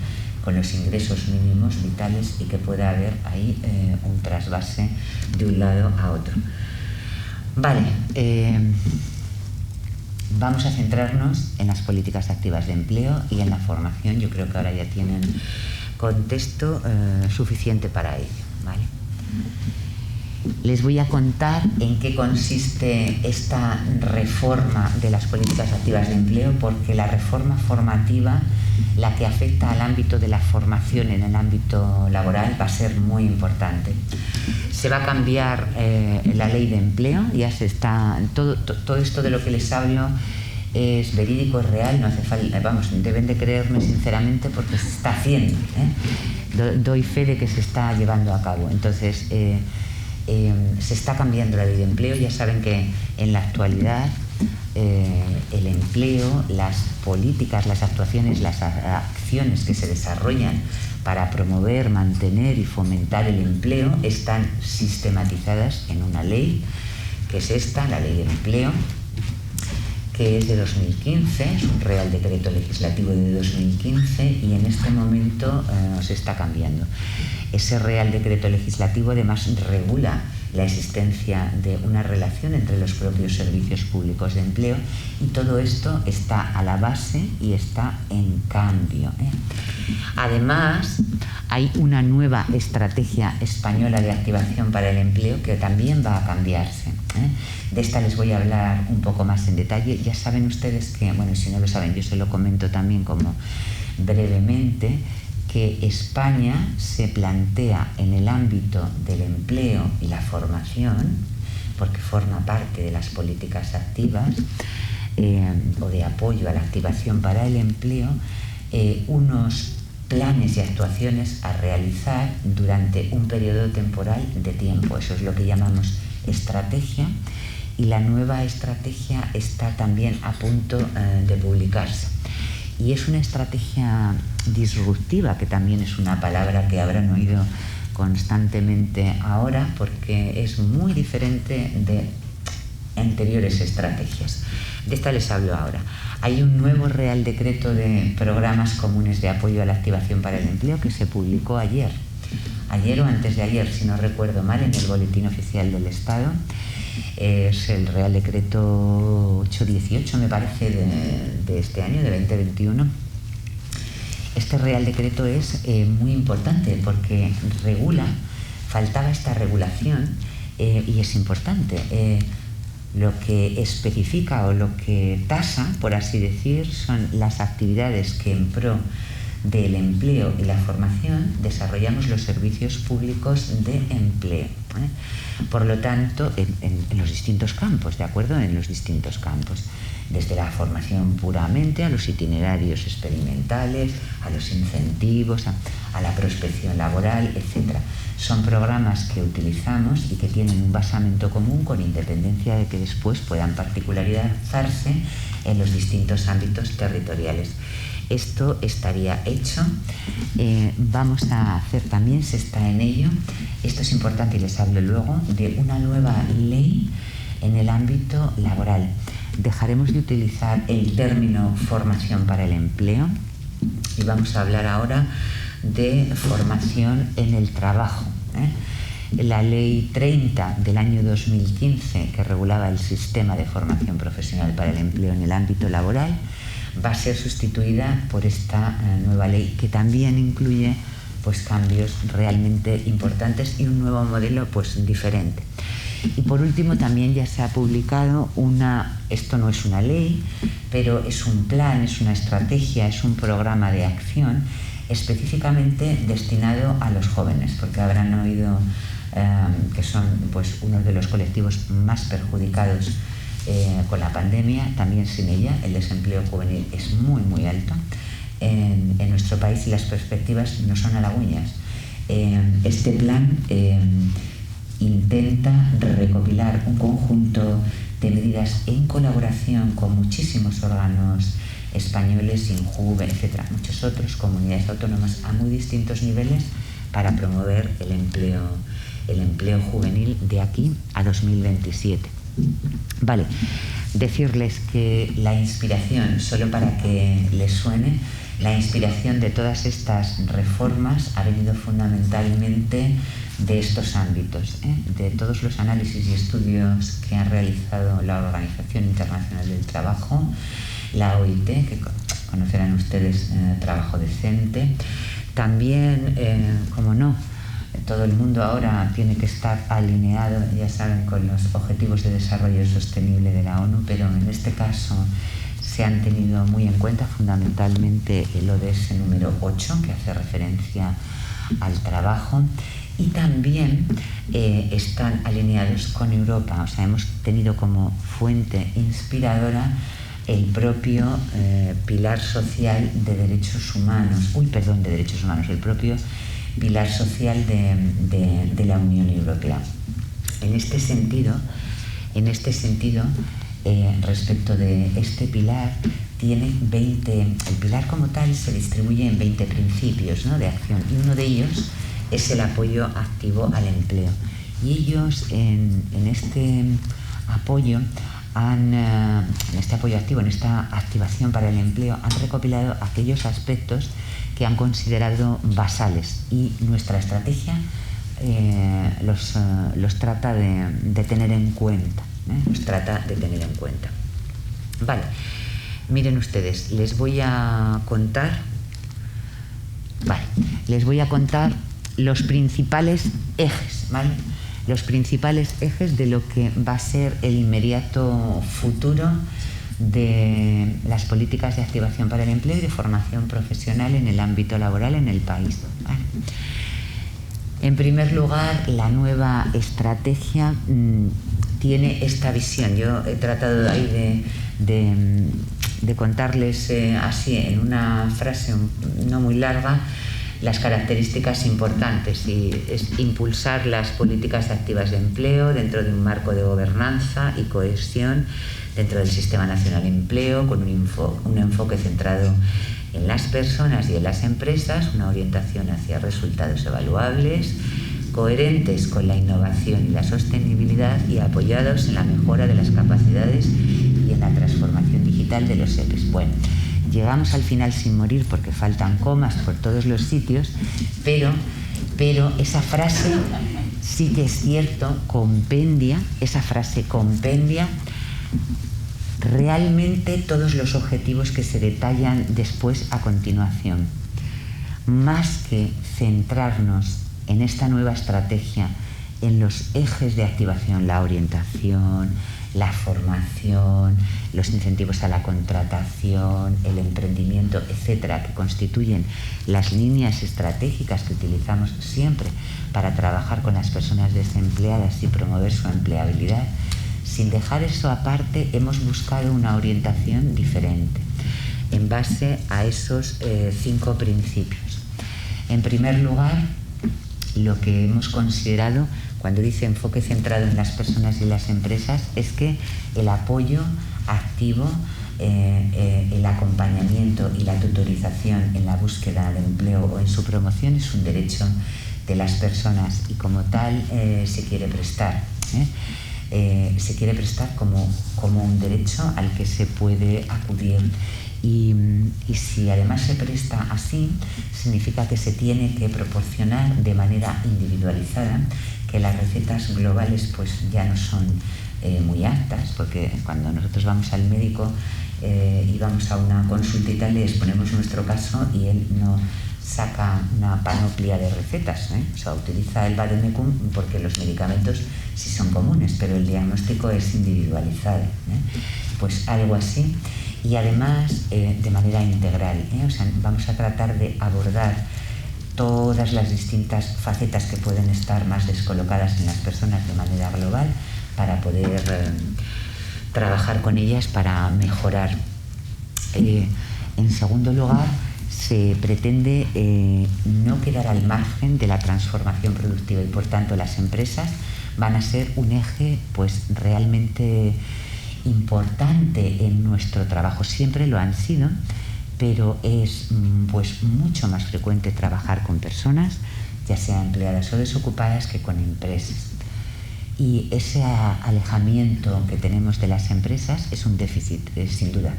con los ingresos mínimos vitales, y que pueda haber ahí un trasvase de un lado a otro. Vale, vamos a centrarnos en las políticas activas de empleo y en la formación. Yo creo que ahora ya tienen contexto suficiente para ello, ¿vale? Les voy a contar en qué consiste esta reforma de las políticas activas de empleo, porque la reforma formativa, la que afecta al ámbito de la formación en el ámbito laboral, va a ser muy importante. Se va a cambiar la ley de empleo, ya se está, todo esto de lo que les hablo es verídico, es real, no hace falta, deben de creerme sinceramente, porque se está haciendo, doy fe de que se está llevando a cabo. Entonces, se está cambiando la ley de empleo. Ya saben que en la actualidad el empleo, las políticas, las actuaciones, las acciones que se desarrollan para promover, mantener y fomentar el empleo están sistematizadas en una ley, que es esta, la Ley de Empleo, que es de 2015, es un Real Decreto Legislativo de 2015, y en este momento se está cambiando. Ese Real Decreto Legislativo además regula la existencia de una relación entre los propios servicios públicos de empleo, y todo esto está a la base y está en cambio. Además, hay una nueva estrategia española de activación para el empleo que también va a cambiarse. De esta les voy a hablar un poco más en detalle. Ya saben ustedes que, si no lo saben, yo se lo comento también como brevemente, que España se plantea en el ámbito del empleo y la formación, porque forma parte de las políticas activas o de apoyo a la activación para el empleo, unos planes y actuaciones a realizar durante un periodo temporal de tiempo. Eso es lo que llamamos estrategia, y la nueva estrategia está también a punto de publicarse. Y es una estrategia disruptiva, que también es una palabra que habrán oído constantemente ahora, porque es muy diferente de anteriores estrategias. De esta les hablo ahora. Hay un nuevo Real Decreto de Programas Comunes de Apoyo a la Activación para el Empleo que se publicó ayer o antes de ayer, si no recuerdo mal, en el Boletín Oficial del Estado. Es el Real Decreto 818, me parece, de este año, de 2021. Este Real Decreto es muy importante porque faltaba esta regulación, y es importante. Lo que especifica o lo que tasa, por así decir, son las actividades que en pro del empleo y la formación desarrollamos los servicios públicos de empleo. Por lo tanto, en los distintos campos, ¿de acuerdo? En los distintos campos, desde la formación puramente, a los itinerarios experimentales, a los incentivos, a la prospección laboral, etc. Son programas que utilizamos y que tienen un basamento común, con independencia de que después puedan particularizarse en los distintos ámbitos territoriales. esto estaría hecho. Vamos a hacer también, se está en ello, esto es importante y les hablo luego, de una nueva ley en el ámbito laboral. Dejaremos de utilizar el término formación para el empleo y vamos a hablar ahora de formación en el trabajo. La Ley 30 del año 2015, que regulaba el sistema de formación profesional para el empleo en el ámbito laboral, va a ser sustituida por esta nueva ley, que también incluye pues cambios realmente importantes y un nuevo modelo pues diferente. Y por último también ya se ha publicado esto no es una ley, pero es un plan, es una estrategia, es un programa de acción específicamente destinado a los jóvenes, porque habrán oído que son pues uno de los colectivos más perjudicados con la pandemia. También sin ella el desempleo juvenil es muy muy alto en nuestro país y las perspectivas no son halagüeñas. Este plan intenta recopilar un conjunto de medidas en colaboración con muchísimos órganos españoles, Injuve, etcétera, muchos otros, comunidades autónomas a muy distintos niveles para promover el empleo juvenil de aquí a 2027. Vale, decirles que la inspiración, solo para que les suene, la inspiración de todas estas reformas ha venido fundamentalmente de estos ámbitos, de todos los análisis y estudios que ha realizado la Organización Internacional del Trabajo, la OIT, que conocerán ustedes, trabajo decente. También, como no, todo el mundo ahora tiene que estar alineado, ya saben, con los Objetivos de Desarrollo Sostenible de la ONU, pero en este caso se han tenido muy en cuenta fundamentalmente el ODS número 8, que hace referencia al trabajo, y también están alineados con Europa. O sea, hemos tenido como fuente inspiradora el propio pilar social de derechos humanos, el propio pilar social de la Unión Europea. En este sentido, respecto de este pilar, el pilar como tal se distribuye en 20 principios, ¿no?, de acción, y uno de ellos es el apoyo activo al empleo. Y ellos en este apoyo activo, en esta activación para el empleo, han recopilado aquellos aspectos que han considerado basales, y nuestra estrategia los trata de tener en cuenta. Vale, miren ustedes, les voy a contar los principales ejes, ¿vale? Los principales ejes de lo que va a ser el inmediato futuro de las políticas de activación para el empleo y de formación profesional en el ámbito laboral en el país, ¿vale? En primer lugar, la nueva estrategia tiene esta visión. Yo he tratado ahí de contarles así en una frase no muy larga las características importantes, y es impulsar las políticas activas de empleo dentro de un marco de gobernanza y cohesión dentro del Sistema Nacional de Empleo, con un enfoque centrado en las personas y en las empresas, una orientación hacia resultados evaluables, coherentes con la innovación y la sostenibilidad y apoyados en la mejora de las capacidades y en la transformación digital de los EPEs. Bueno, llegamos al final sin morir porque faltan comas por todos los sitios, pero esa frase sí que es cierto, compendia realmente todos los objetivos que se detallan después a continuación. Más que centrarnos en esta nueva estrategia en los ejes de activación, la orientación, la formación, los incentivos a la contratación, el emprendimiento, etcétera, que constituyen las líneas estratégicas que utilizamos siempre para trabajar con las personas desempleadas y promover su empleabilidad, sin dejar eso aparte, hemos buscado una orientación diferente en base a esos 5 principios. En primer lugar, lo que hemos considerado cuando dice enfoque centrado en las personas y las empresas es que el apoyo activo el acompañamiento y la tutorización en la búsqueda de empleo o en su promoción es un derecho de las personas y como tal se quiere prestar. Se quiere prestar como un derecho al que se puede acudir y si además se presta así, significa que se tiene que proporcionar de manera individualizada, que las recetas globales pues ya no son muy aptas, porque cuando nosotros vamos al médico y vamos a una consulta y tal, le exponemos nuestro caso y él no saca una panoplia de recetas, o sea, utiliza el vademecum porque los medicamentos sí son comunes, pero el diagnóstico es individualizado, pues algo así, y además de manera integral, o sea, vamos a tratar de abordar todas las distintas facetas que pueden estar más descolocadas en las personas de manera global para poder trabajar con ellas para mejorar. En segundo lugar, se pretende no quedar al margen de la transformación productiva y por tanto las empresas van a ser un eje pues realmente importante en nuestro trabajo. Siempre lo han sido, pero es pues mucho más frecuente trabajar con personas, ya sea empleadas o desocupadas, que con empresas. Y ese alejamiento que tenemos de las empresas es un déficit, sin duda.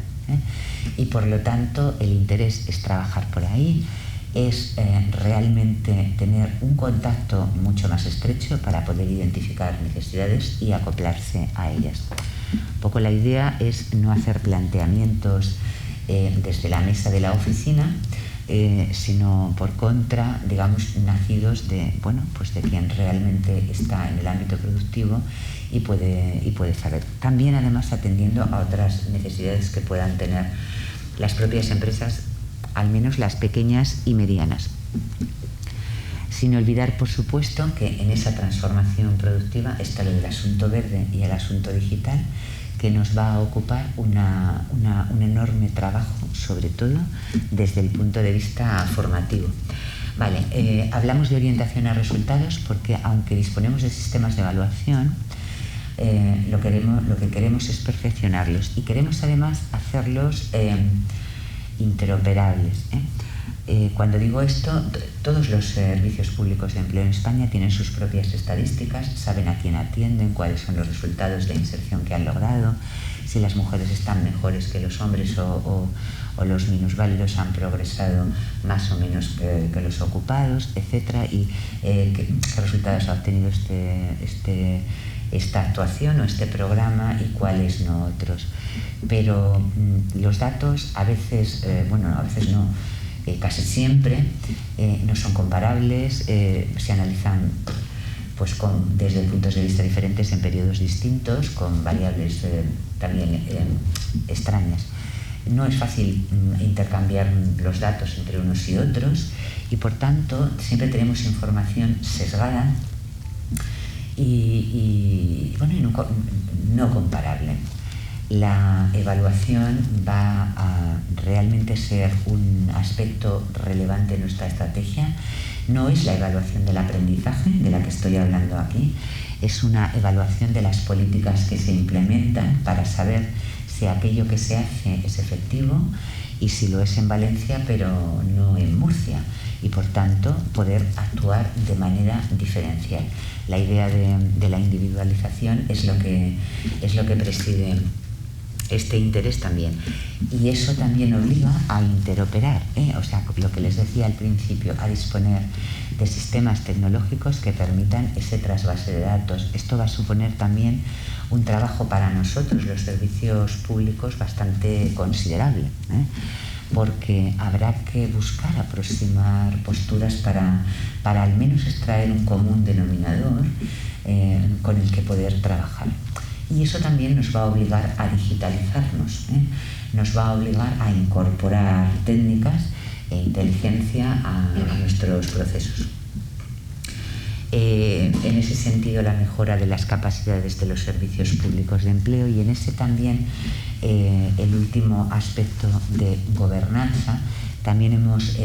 Y por lo tanto el interés es trabajar por ahí, es realmente tener un contacto mucho más estrecho para poder identificar necesidades y acoplarse a ellas. Un poco la idea es no hacer planteamientos desde la mesa de la oficina, sino por contra, digamos, nacidos de, bueno, pues de quien realmente está en el ámbito productivo y puede saber. También, además, atendiendo a otras necesidades que puedan tener las propias empresas, al menos las pequeñas y medianas. Sin olvidar, por supuesto, que en esa transformación productiva está lo del asunto verde y el asunto digital, que nos va a ocupar un enorme trabajo, sobre todo desde el punto de vista formativo. Vale, hablamos de orientación a resultados porque aunque disponemos de sistemas de evaluación, lo que queremos es perfeccionarlos y queremos además hacerlos interoperables. Cuando digo esto, todos los servicios públicos de empleo en España tienen sus propias estadísticas, saben a quién atienden, cuáles son los resultados de inserción que han logrado, si las mujeres están mejores que los hombres o los minusválidos han progresado más o menos que los ocupados, etcétera, y qué resultados ha obtenido esta actuación o este programa y cuáles no otros. Pero los datos a veces, a veces no, casi siempre no son comparables, se analizan pues desde puntos de vista diferentes en periodos distintos, con variables también extrañas. No es fácil intercambiar los datos entre unos y otros y por tanto siempre tenemos información sesgada y no comparable. La evaluación va a realmente ser un aspecto relevante en nuestra estrategia. No es la evaluación del aprendizaje de la que estoy hablando aquí, es una evaluación de las políticas que se implementan para saber si aquello que se hace es efectivo y si lo es en Valencia pero no en Murcia y por tanto poder actuar de manera diferencial. La idea de la individualización es lo que preside este interés también. Y eso también obliga a interoperar, o sea, lo que les decía al principio, a disponer de sistemas tecnológicos que permitan ese trasvase de datos. Esto va a suponer también un trabajo para nosotros, los servicios públicos, bastante considerable, porque habrá que buscar aproximar posturas para al menos extraer un común denominador con el que poder trabajar. Y eso también nos va a obligar a digitalizarnos, nos va a obligar a incorporar técnicas e inteligencia a nuestros procesos. En ese sentido, la mejora de las capacidades de los servicios públicos de empleo y en ese también el último aspecto de gobernanza, también hemos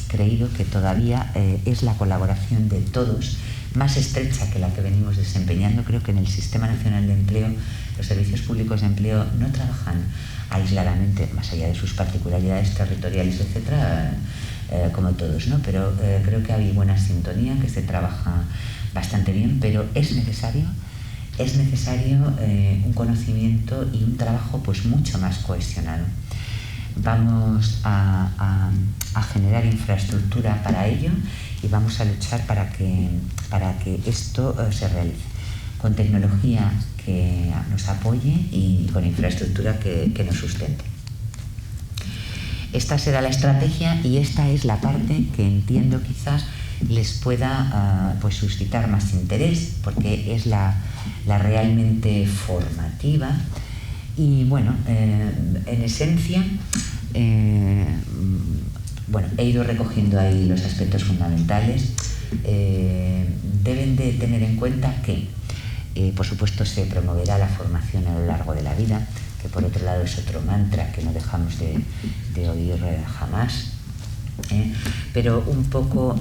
creído que todavía es la colaboración de todos más estrecha que la que venimos desempeñando. Creo que en el Sistema Nacional de Empleo Los servicios públicos de empleo no trabajan aisladamente, más allá de sus particularidades territoriales, etcétera, como todos, ¿no? Pero creo que hay buena sintonía, que se trabaja bastante bien, pero es necesario un conocimiento y un trabajo pues mucho más cohesionado. Vamos a generar infraestructura para ello y vamos a luchar para que esto se realice con tecnología que nos apoye y con infraestructura que nos sustente. Esta será la estrategia y esta es la parte que entiendo quizás les pueda pues suscitar más interés, porque es la realmente formativa. Y bueno, en esencia, he ido recogiendo ahí los aspectos fundamentales. Deben de tener en cuenta que, por supuesto, se promoverá la formación a lo largo de la vida, que por otro lado es otro mantra que no dejamos de oír jamás. Pero un poco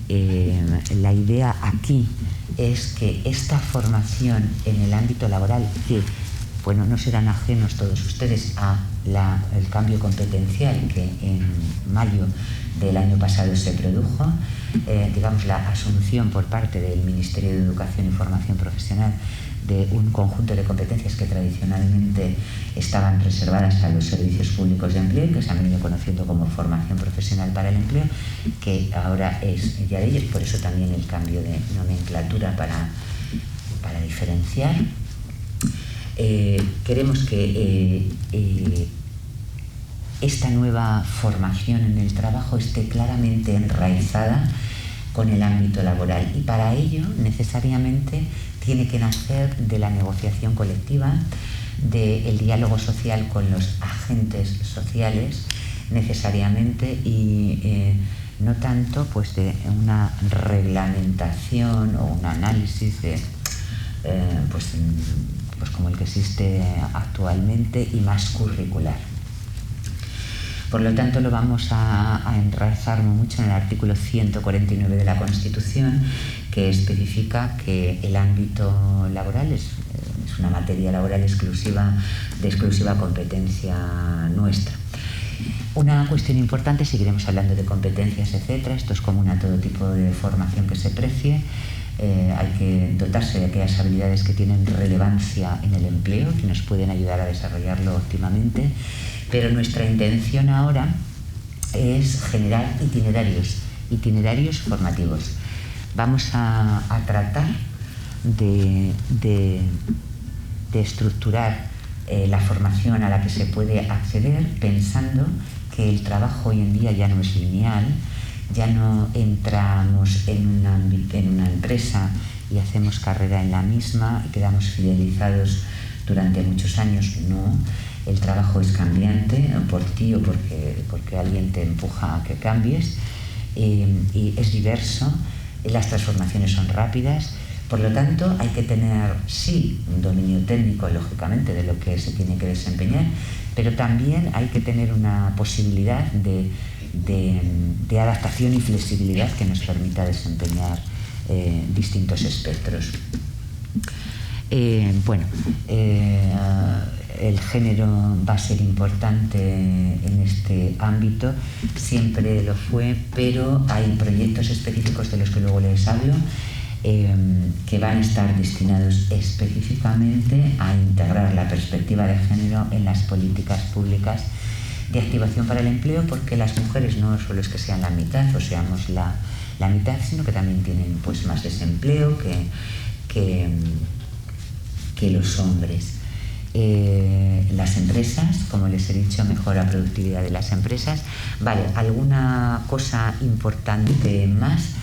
la idea aquí es que esta formación en el ámbito laboral, que bueno, no serán ajenos todos ustedes el cambio competencial que en mayo del año pasado se produjo, digamos la asunción por parte del Ministerio de Educación y Formación Profesional de un conjunto de competencias que tradicionalmente estaban reservadas a los servicios públicos de empleo, que se han venido conociendo como formación profesional para el empleo, que ahora es ya de ellos, por eso también el cambio de nomenclatura para diferenciar. Queremos que esta nueva formación en el trabajo esté claramente enraizada con el ámbito laboral, y para ello necesariamente tiene que nacer de la negociación colectiva, del diálogo social con los agentes sociales necesariamente, y no tanto pues de una reglamentación o un análisis pues como el que existe actualmente y más curricular. Por lo tanto, lo vamos a enraizar mucho en el artículo 149 de la Constitución, que especifica que el ámbito laboral es una materia laboral de exclusiva competencia nuestra. Una cuestión importante, seguiremos hablando de competencias, etcétera, esto es común a todo tipo de formación que se precie. Hay que dotarse de aquellas habilidades que tienen relevancia en el empleo, que nos pueden ayudar a desarrollarlo óptimamente, pero nuestra intención ahora es generar itinerarios formativos. Vamos a tratar de estructurar la formación a la que se puede acceder, pensando que el trabajo hoy en día ya no es lineal. Ya no entramos en una empresa y hacemos carrera en la misma y quedamos fidelizados durante muchos años. No, el trabajo es cambiante por ti o porque alguien te empuja a que cambies, y es diverso. Las transformaciones son rápidas. Por lo tanto, hay que tener, sí, un dominio técnico, lógicamente, de lo que se tiene que desempeñar, pero también hay que tener una posibilidad de adaptación y flexibilidad que nos permita desempeñar distintos espectros. El género va a ser importante en este ámbito, siempre lo fue, pero hay proyectos específicos de los que luego les hablo, que van a estar destinados específicamente a integrar la perspectiva de género en las políticas públicas de activación para el empleo, porque las mujeres no solo es que sean la mitad o seamos la mitad, sino que también tienen pues más desempleo que los hombres. Las empresas, como les he dicho, mejora productividad de las empresas. Vale, alguna cosa importante más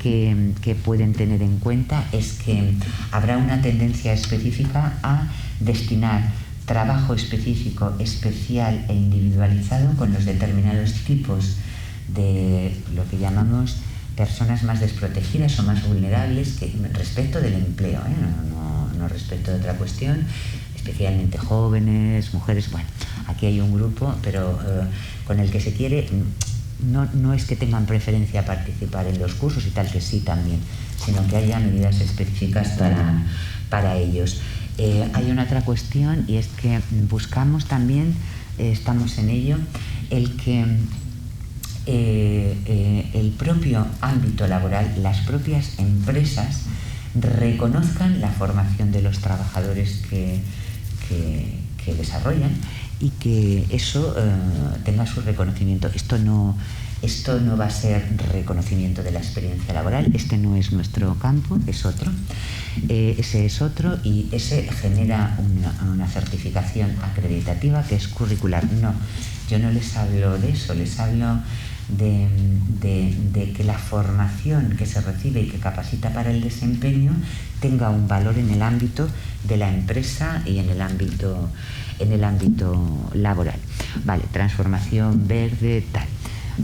que pueden tener en cuenta es que habrá una tendencia específica a destinar trabajo específico, especial e individualizado con los determinados tipos de lo que llamamos personas más desprotegidas o más vulnerables respecto del empleo, no respecto de otra cuestión, especialmente jóvenes, mujeres. Bueno, aquí hay un grupo, pero con el que se quiere, no es que tengan preferencia a participar en los cursos y tal, que sí también, sino que haya medidas específicas para ellos. Hay una otra cuestión, y es que buscamos también, estamos en ello, el que el propio ámbito laboral, las propias empresas reconozcan la formación de los trabajadores que desarrollan, y que eso tenga su reconocimiento. Esto no va a ser reconocimiento de la experiencia laboral, este no es nuestro campo, es otro. Ese es otro, y ese genera una certificación acreditativa que es curricular. No, yo no les hablo de eso, les hablo de que la formación que se recibe y que capacita para el desempeño tenga un valor en el ámbito de la empresa y en el ámbito laboral. Vale, transformación verde, tal.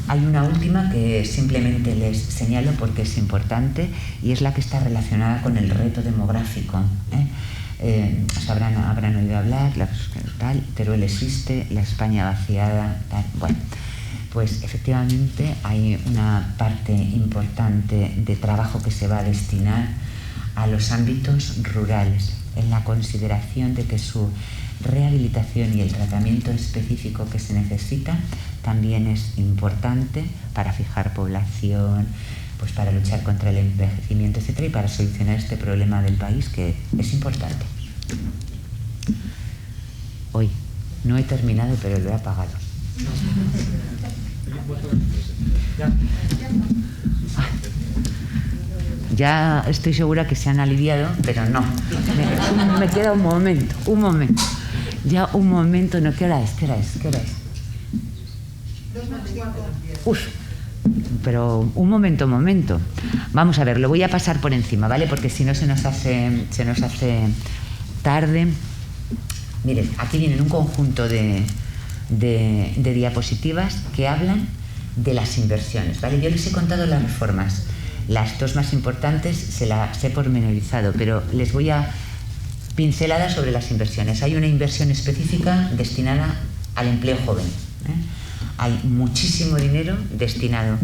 Hay una última que simplemente les señalo porque es importante, y es la que está relacionada con el reto demográfico. Habrán oído hablar, tal, Teruel existe, la España vaciada, tal. Bueno, pues efectivamente hay una parte importante de trabajo que se va a destinar a los ámbitos rurales, en la consideración de que su rehabilitación y el tratamiento específico que se necesita también es importante para fijar población, pues para luchar contra el envejecimiento, etcétera, y para solucionar este problema del país, que es importante. Hoy no he terminado, pero lo he apagado. Ya estoy segura que se han aliviado, pero no. Me queda un momento. Ya un momento, no, ¿qué hora es? Uf, pero un momento. Vamos a ver, lo voy a pasar por encima, ¿vale? Porque si no se nos hace tarde. Miren, aquí vienen un conjunto de diapositivas que hablan de las inversiones, ¿vale? Yo les he contado las reformas. Las dos más importantes se las he pormenorizado, pero les voy a pinceladas sobre las inversiones. Hay una inversión específica destinada al empleo joven. Hay muchísimo dinero destinado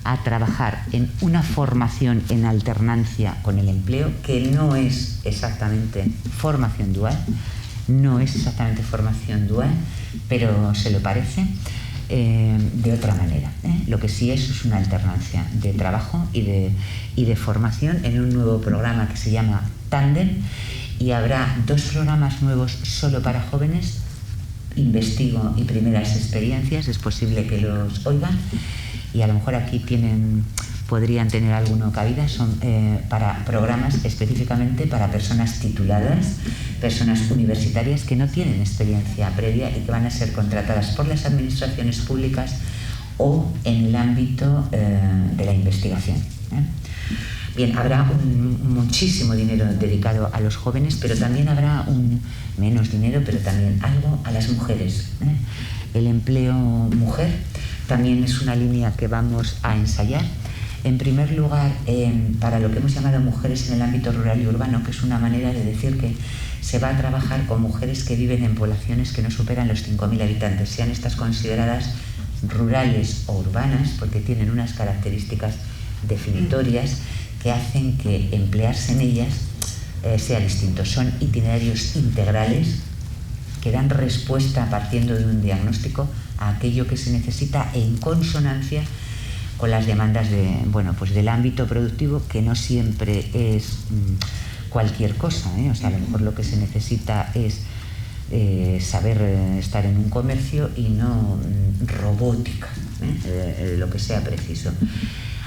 a trabajar en una formación en alternancia con el empleo, que no es exactamente formación dual, pero se lo parece. De otra manera, lo que sí es una alternancia de trabajo y de formación en un nuevo programa que se llama Tándem, y habrá 2 programas nuevos solo para jóvenes, Investigo y Primeras Experiencias. Es posible que los oigan, y a lo mejor aquí podrían tener alguna cabida. Son para programas específicamente para personas tituladas, personas universitarias que no tienen experiencia previa y que van a ser contratadas por las administraciones públicas o en el ámbito de la investigación. Bien, habrá muchísimo dinero dedicado a los jóvenes, pero también habrá menos dinero, pero también algo a las mujeres. El empleo mujer también es una línea que vamos a ensayar. En primer lugar, para lo que hemos llamado mujeres en el ámbito rural y urbano, que es una manera de decir que se va a trabajar con mujeres que viven en poblaciones que no superan los 5.000 habitantes, sean estas consideradas rurales o urbanas, porque tienen unas características definitorias que hacen que emplearse en ellas sea distinto. Son itinerarios integrales que dan respuesta, partiendo de un diagnóstico, a aquello que se necesita en consonancia con las demandas del ámbito productivo, que no siempre es cualquier cosa, O sea, a lo mejor lo que se necesita es saber estar en un comercio y no robótica, lo que sea preciso.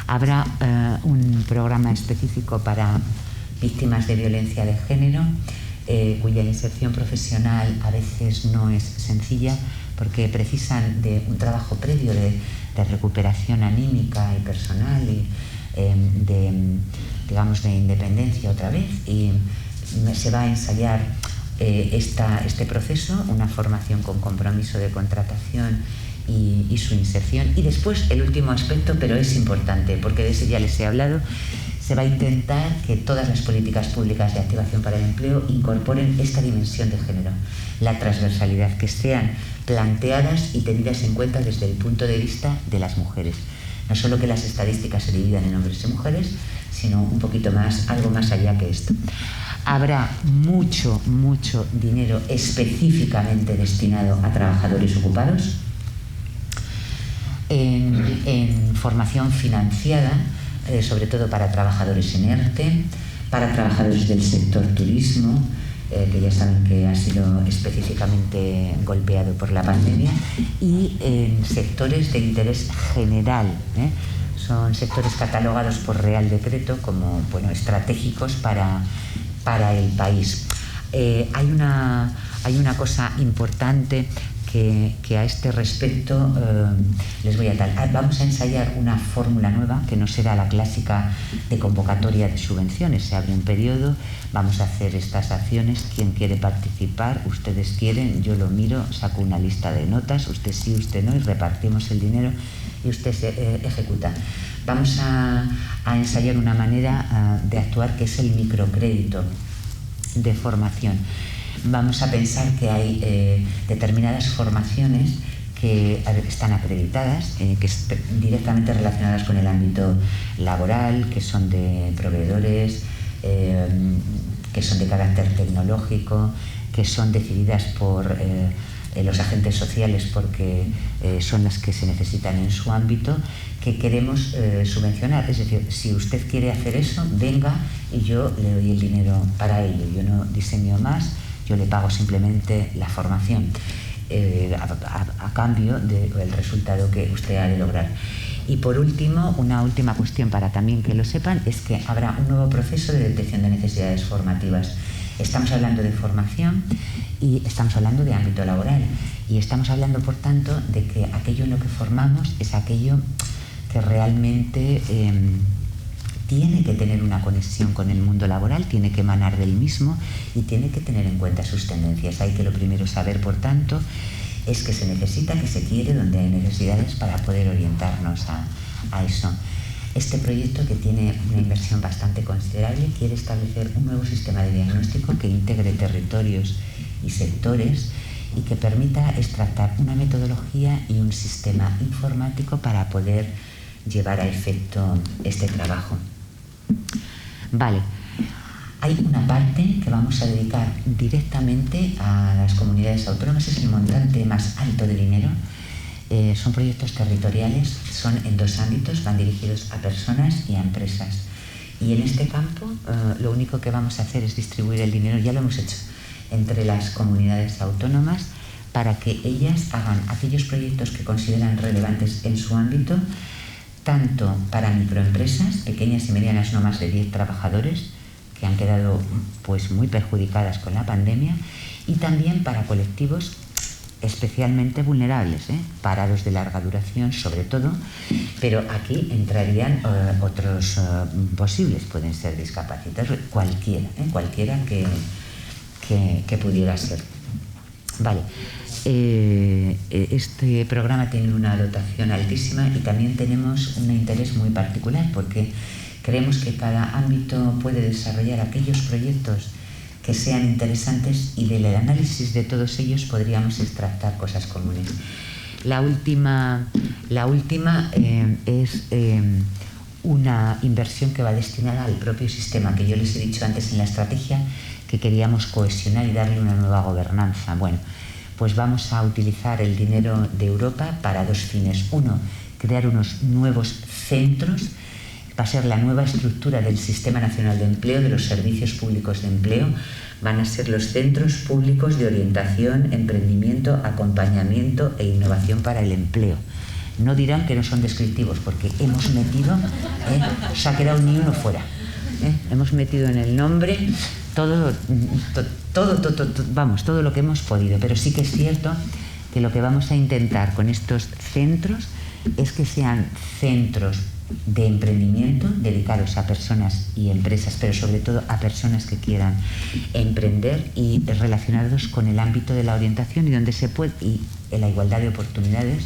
Habrá un programa específico para víctimas de violencia de género, cuya inserción profesional a veces no es sencilla, porque precisan de un trabajo previo de recuperación anímica y personal y de independencia otra vez, y se va a ensayar este proceso, una formación con compromiso de contratación y su inserción. Y después el último aspecto, pero es importante porque de ese ya les he hablado, se va a intentar que todas las políticas públicas de activación para el empleo incorporen esta dimensión de género, la transversalidad, que sean planteadas y tenidas en cuenta desde el punto de vista de las mujeres. No solo que las estadísticas se dividan en hombres y mujeres, sino un poquito más, algo más allá que esto. Habrá mucho dinero específicamente destinado a trabajadores ocupados, en formación financiada, sobre todo para trabajadores en ERTE, para trabajadores del sector turismo, que ya saben que ha sido específicamente golpeado por la pandemia, y en sectores de interés general. Son sectores catalogados por Real Decreto como estratégicos para el país. Hay una cosa importante que a este respecto les voy a dar. Vamos a ensayar una fórmula nueva que no será la clásica de convocatoria de subvenciones. Se abre un periodo, vamos a hacer estas acciones. ¿Quién quiere participar? Ustedes quieren, yo lo miro, saco una lista de notas, usted sí, usted no, y repartimos el dinero y usted se ejecuta. Vamos a ensayar una manera de actuar que es el microcrédito de formación. Vamos a pensar que hay determinadas formaciones que están acreditadas, que están directamente relacionadas con el ámbito laboral, que son de proveedores, que son de carácter tecnológico, que son decididas por los agentes sociales porque son las que se necesitan en su ámbito, que queremos subvencionar. Es decir, si usted quiere hacer eso, venga y yo le doy el dinero para ello. Yo no diseño más, yo le pago simplemente la formación a cambio del resultado que usted ha de lograr. Y por último, una última cuestión para también que lo sepan, es que habrá un nuevo proceso de detección de necesidades formativas. Estamos hablando de formación y estamos hablando de ámbito laboral. Y estamos hablando, por tanto, de que aquello en lo que formamos es aquello que realmente tiene que tener una conexión con el mundo laboral, tiene que emanar del mismo y tiene que tener en cuenta sus tendencias. Hay que lo primero saber, por tanto, es que se necesita, que se quiere, donde hay necesidades para poder orientarnos a eso. Este proyecto, que tiene una inversión bastante considerable, quiere establecer un nuevo sistema de diagnóstico que integre territorios y sectores y que permita extractar una metodología y un sistema informático para poder llevar a efecto este trabajo. Vale, hay una parte que vamos a dedicar directamente a las comunidades autónomas, es el montante más alto de dinero. Son proyectos territoriales, son en dos ámbitos, van dirigidos a personas y a empresas. Y en este campo lo único que vamos a hacer es distribuir el dinero, ya lo hemos hecho, entre las comunidades autónomas para que ellas hagan aquellos proyectos que consideran relevantes en su ámbito, tanto para microempresas, pequeñas y medianas, no más de 10 trabajadores, que han quedado muy perjudicadas con la pandemia, y también para colectivos especialmente vulnerables, parados de larga duración sobre todo, pero aquí entrarían otros posibles, pueden ser discapacitados, cualquiera que pudiera ser. Vale. Este programa tiene una dotación altísima y también tenemos un interés muy particular porque creemos que cada ámbito puede desarrollar aquellos proyectos que sean interesantes y del análisis de todos ellos podríamos extractar cosas comunes. La última es una inversión que va destinada al propio sistema, que yo les he dicho antes en la estrategia que queríamos cohesionar y darle una nueva gobernanza. Bueno, pues vamos a utilizar el dinero de Europa para dos fines. Uno, crear unos nuevos centros. Va a ser la nueva estructura del Sistema Nacional de Empleo, de los servicios públicos de empleo. Van a ser los centros públicos de orientación, emprendimiento, acompañamiento e innovación para el empleo. No dirán que no son descriptivos, porque hemos metido, se ha quedado ni uno fuera. Hemos metido en el nombre todo lo que hemos podido, pero sí que es cierto que lo que vamos a intentar con estos centros es que sean centros de emprendimiento dedicados a personas y empresas, pero sobre todo a personas que quieran emprender y relacionados con el ámbito de la orientación y donde se puede, y en la igualdad de oportunidades,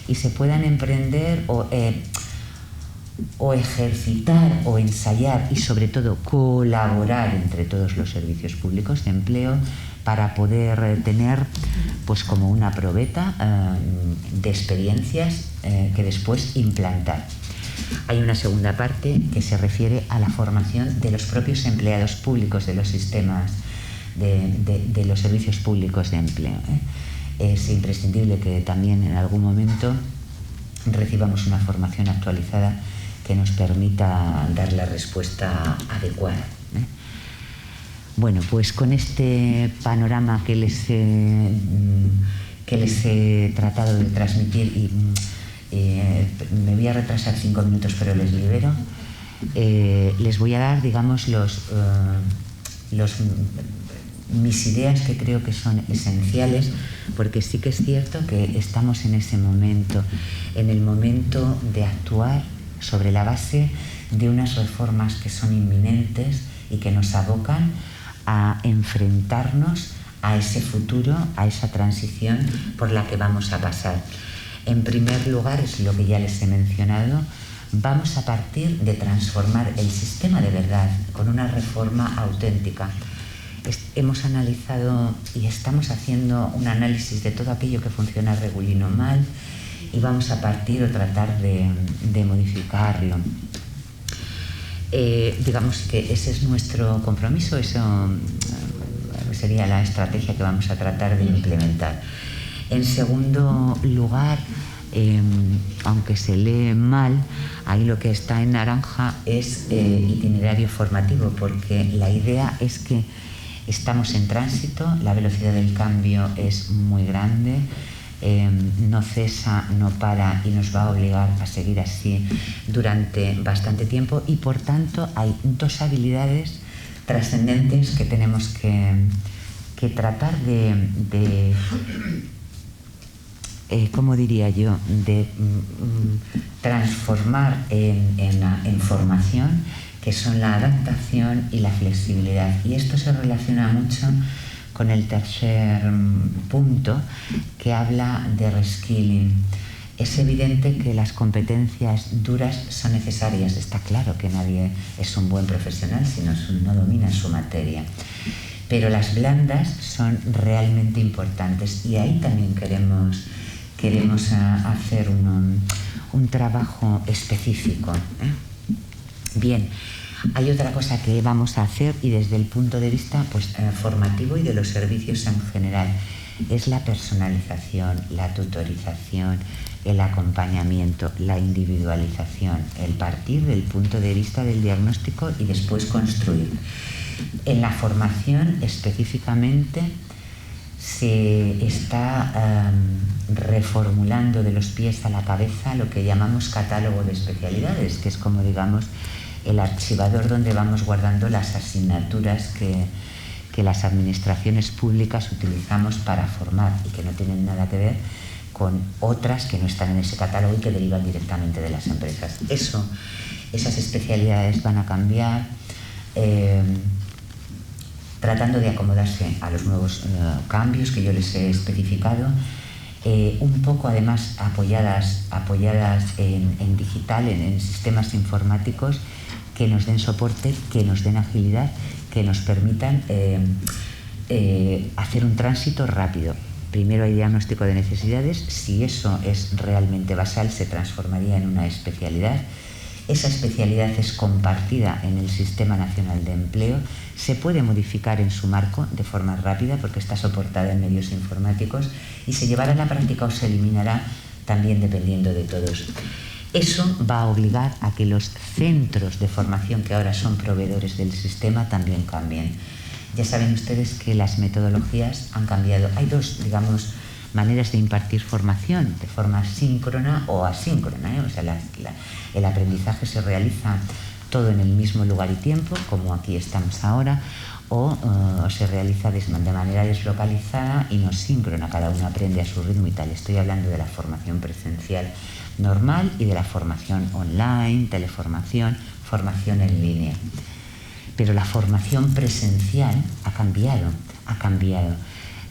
y se puedan emprender o ejercitar o ensayar y sobre todo colaborar entre todos los servicios públicos de empleo para poder tener como una probeta de experiencias que después implantar. Hay una segunda parte que se refiere a la formación de los propios empleados públicos de los sistemas, de los servicios públicos de empleo. Es imprescindible que también en algún momento recibamos una formación actualizada que nos permita dar la respuesta adecuada. Bueno, pues con este panorama que les he tratado de transmitir, y me voy a retrasar 5 minutos, pero les libero, les voy a dar, digamos, mis ideas, que creo que son esenciales, porque sí que es cierto que estamos en ese momento, en el momento de actuar sobre la base de unas reformas que son inminentes y que nos abocan a enfrentarnos a ese futuro, a esa transición por la que vamos a pasar. En primer lugar, es lo que ya les he mencionado, vamos a partir de transformar el sistema de verdad con una reforma auténtica. Hemos analizado y estamos haciendo un análisis de todo aquello que funciona regulino mal y vamos a partir o tratar de modificarlo. Digamos que ese es nuestro compromiso, eso sería la estrategia que vamos a tratar de implementar. En segundo lugar, aunque se lee mal, ahí lo que está en naranja es itinerario formativo, porque la idea es que estamos en tránsito, la velocidad del cambio es muy grande, no cesa, no para y nos va a obligar a seguir así durante bastante tiempo, y por tanto hay 2 habilidades trascendentes que tenemos que tratar de ¿cómo diría yo?, de transformar en formación, que son la adaptación y la flexibilidad. Y esto se relaciona mucho con el tercer punto, que habla de reskilling. Es evidente que las competencias duras son necesarias. Está claro que nadie es un buen profesional si no domina su materia. Pero las blandas son realmente importantes, y ahí también queremos hacer un trabajo específico. Bien, hay otra cosa que vamos a hacer, y desde el punto de vista formativo y de los servicios en general, es la personalización, la tutorización, el acompañamiento, la individualización, el partir del punto de vista del diagnóstico y después construir. En la formación específicamente se está reformulando de los pies a la cabeza lo que llamamos catálogo de especialidades, que es como, digamos, el archivador donde vamos guardando las asignaturas que las administraciones públicas utilizamos para formar y que no tienen nada que ver con otras que no están en ese catálogo y que derivan directamente de las empresas. Esas especialidades van a cambiar, tratando de acomodarse a los nuevos cambios que yo les he especificado, un poco además apoyadas en digital, en sistemas informáticos que nos den soporte, que nos den agilidad, que nos permitan hacer un tránsito rápido. Primero hay diagnóstico de necesidades, si eso es realmente basal se transformaría en una especialidad. Esa especialidad es compartida en el Sistema Nacional de Empleo, se puede modificar en su marco de forma rápida porque está soportada en medios informáticos, y se llevará a la práctica o se eliminará también dependiendo de todos. Eso va a obligar a que los centros de formación, que ahora son proveedores del sistema, también cambien. Ya saben ustedes que las metodologías han cambiado. Hay 2, digamos, maneras de impartir formación, de forma síncrona o asíncrona, O sea, el aprendizaje se realiza todo en el mismo lugar y tiempo, como aquí estamos ahora, o se realiza de manera deslocalizada y no síncrona, cada uno aprende a su ritmo y tal. Estoy hablando de la formación presencial normal y de la formación online, teleformación, formación en línea. Pero la formación presencial ha cambiado.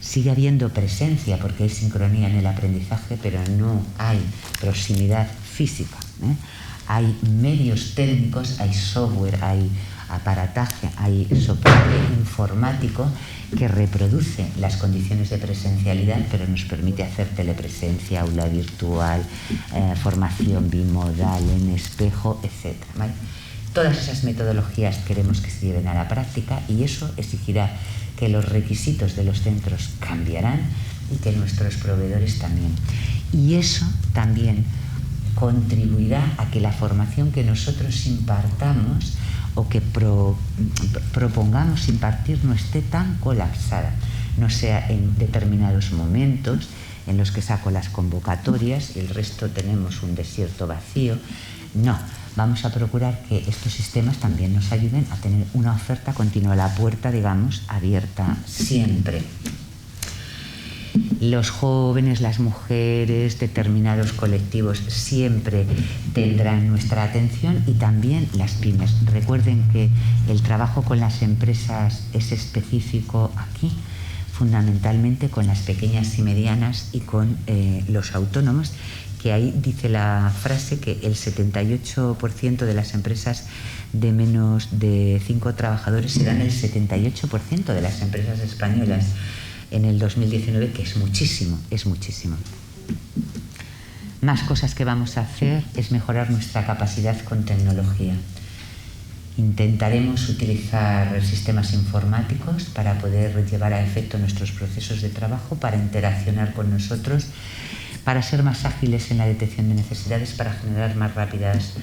Sigue habiendo presencia porque hay sincronía en el aprendizaje, pero no hay proximidad física. Hay medios técnicos, hay software, hay aparataje, hay soporte informático que reproduce las condiciones de presencialidad, pero nos permite hacer telepresencia, aula virtual, formación bimodal, en espejo, etc. ¿Vale? Todas esas metodologías queremos que se lleven a la práctica y eso exigirá que los requisitos de los centros cambiarán y que nuestros proveedores también. Y eso también contribuirá a que la formación que nosotros impartamos o que propongamos impartir no esté tan colapsada, no sea en determinados momentos en los que saco las convocatorias y el resto tenemos un desierto vacío. No, vamos a procurar que estos sistemas también nos ayuden a tener una oferta continua, la puerta, digamos, abierta siempre. Los jóvenes, las mujeres, determinados colectivos siempre tendrán nuestra atención y también las pymes. Recuerden que el trabajo con las empresas es específico aquí, fundamentalmente con las pequeñas y medianas y con los autónomos, que ahí dice la frase que el 78% de las empresas de menos de 5 trabajadores serán el 78% de las empresas españolas en el 2019, que es muchísimo, es muchísimo. Más cosas que vamos a hacer es mejorar nuestra capacidad con tecnología. Intentaremos utilizar sistemas informáticos para poder llevar a efecto nuestros procesos de trabajo, para interaccionar con nosotros, para ser más ágiles en la detección de necesidades, para generar más rápidas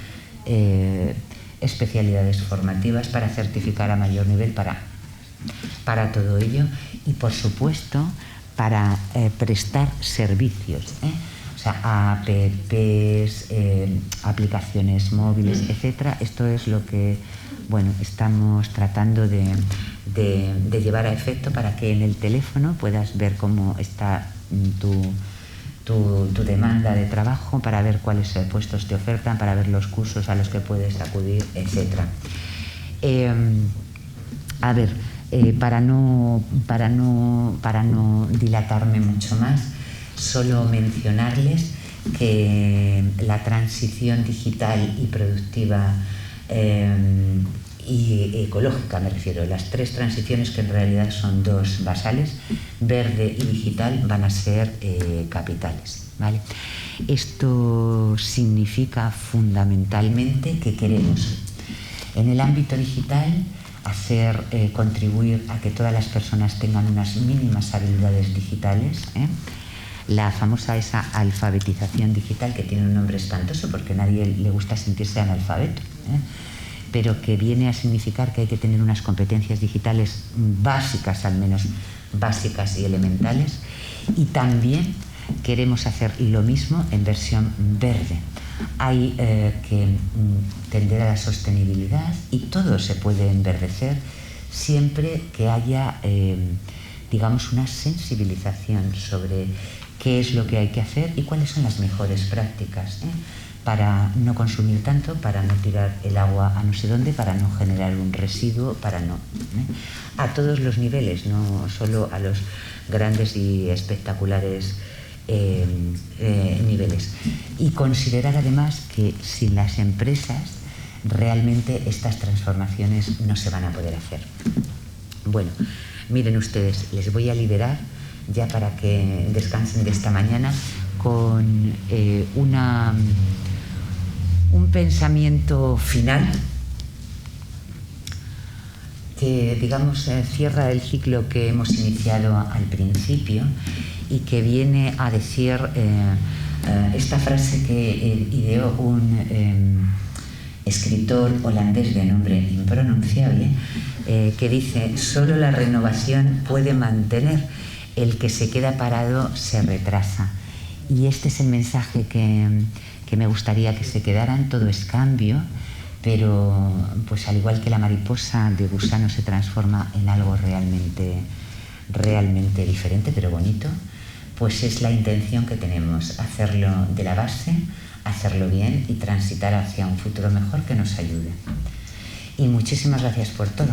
especialidades formativas, para certificar a mayor nivel, para todo ello y, por supuesto, para prestar servicios, o sea, apps, aplicaciones móviles, etcétera. Esto es lo que, bueno, estamos tratando de llevar a efecto para que en el teléfono puedas ver cómo está tu demanda de trabajo, para ver cuáles puestos te ofertan, para ver los cursos a los que puedes acudir, etcétera. A ver, para no dilatarme mucho más, solo mencionarles que la transición digital y productiva y ecológica, me refiero, las 3 transiciones, que en realidad son 2 basales, verde y digital, van a ser capitales, ¿vale? Esto significa fundamentalmente que queremos en el ámbito digital hacer contribuir a que todas las personas tengan unas mínimas habilidades digitales, la famosa esa alfabetización digital, que tiene un nombre espantoso porque a nadie le gusta sentirse analfabeto, pero que viene a significar que hay que tener unas competencias digitales básicas, al menos básicas y elementales, y también queremos hacer lo mismo en versión verde. Hay que tender a la sostenibilidad y todo se puede enverdecer siempre que haya, digamos, una sensibilización sobre qué es lo que hay que hacer y cuáles son las mejores prácticas, para no consumir tanto, para no tirar el agua a no sé dónde, para no generar un residuo, para no... a todos los niveles, no solo a los grandes y espectaculares niveles. Y considerar además que sin las empresas realmente estas transformaciones no se van a poder hacer. Bueno, miren ustedes, les voy a liberar ya para que descansen de esta mañana con un pensamiento final que, digamos, cierra el ciclo que hemos iniciado al principio y que viene a decir esta frase que ideó un escritor holandés de nombre impronunciable, que dice: solo la renovación puede mantener, el que se queda parado se retrasa. Y este es el mensaje que me gustaría que se quedaran. Todo es cambio, pero pues al igual que la mariposa de gusano se transforma en algo realmente diferente, pero bonito, pues es la intención que tenemos, hacerlo de la base, hacerlo bien y transitar hacia un futuro mejor que nos ayude. Y muchísimas gracias por todo.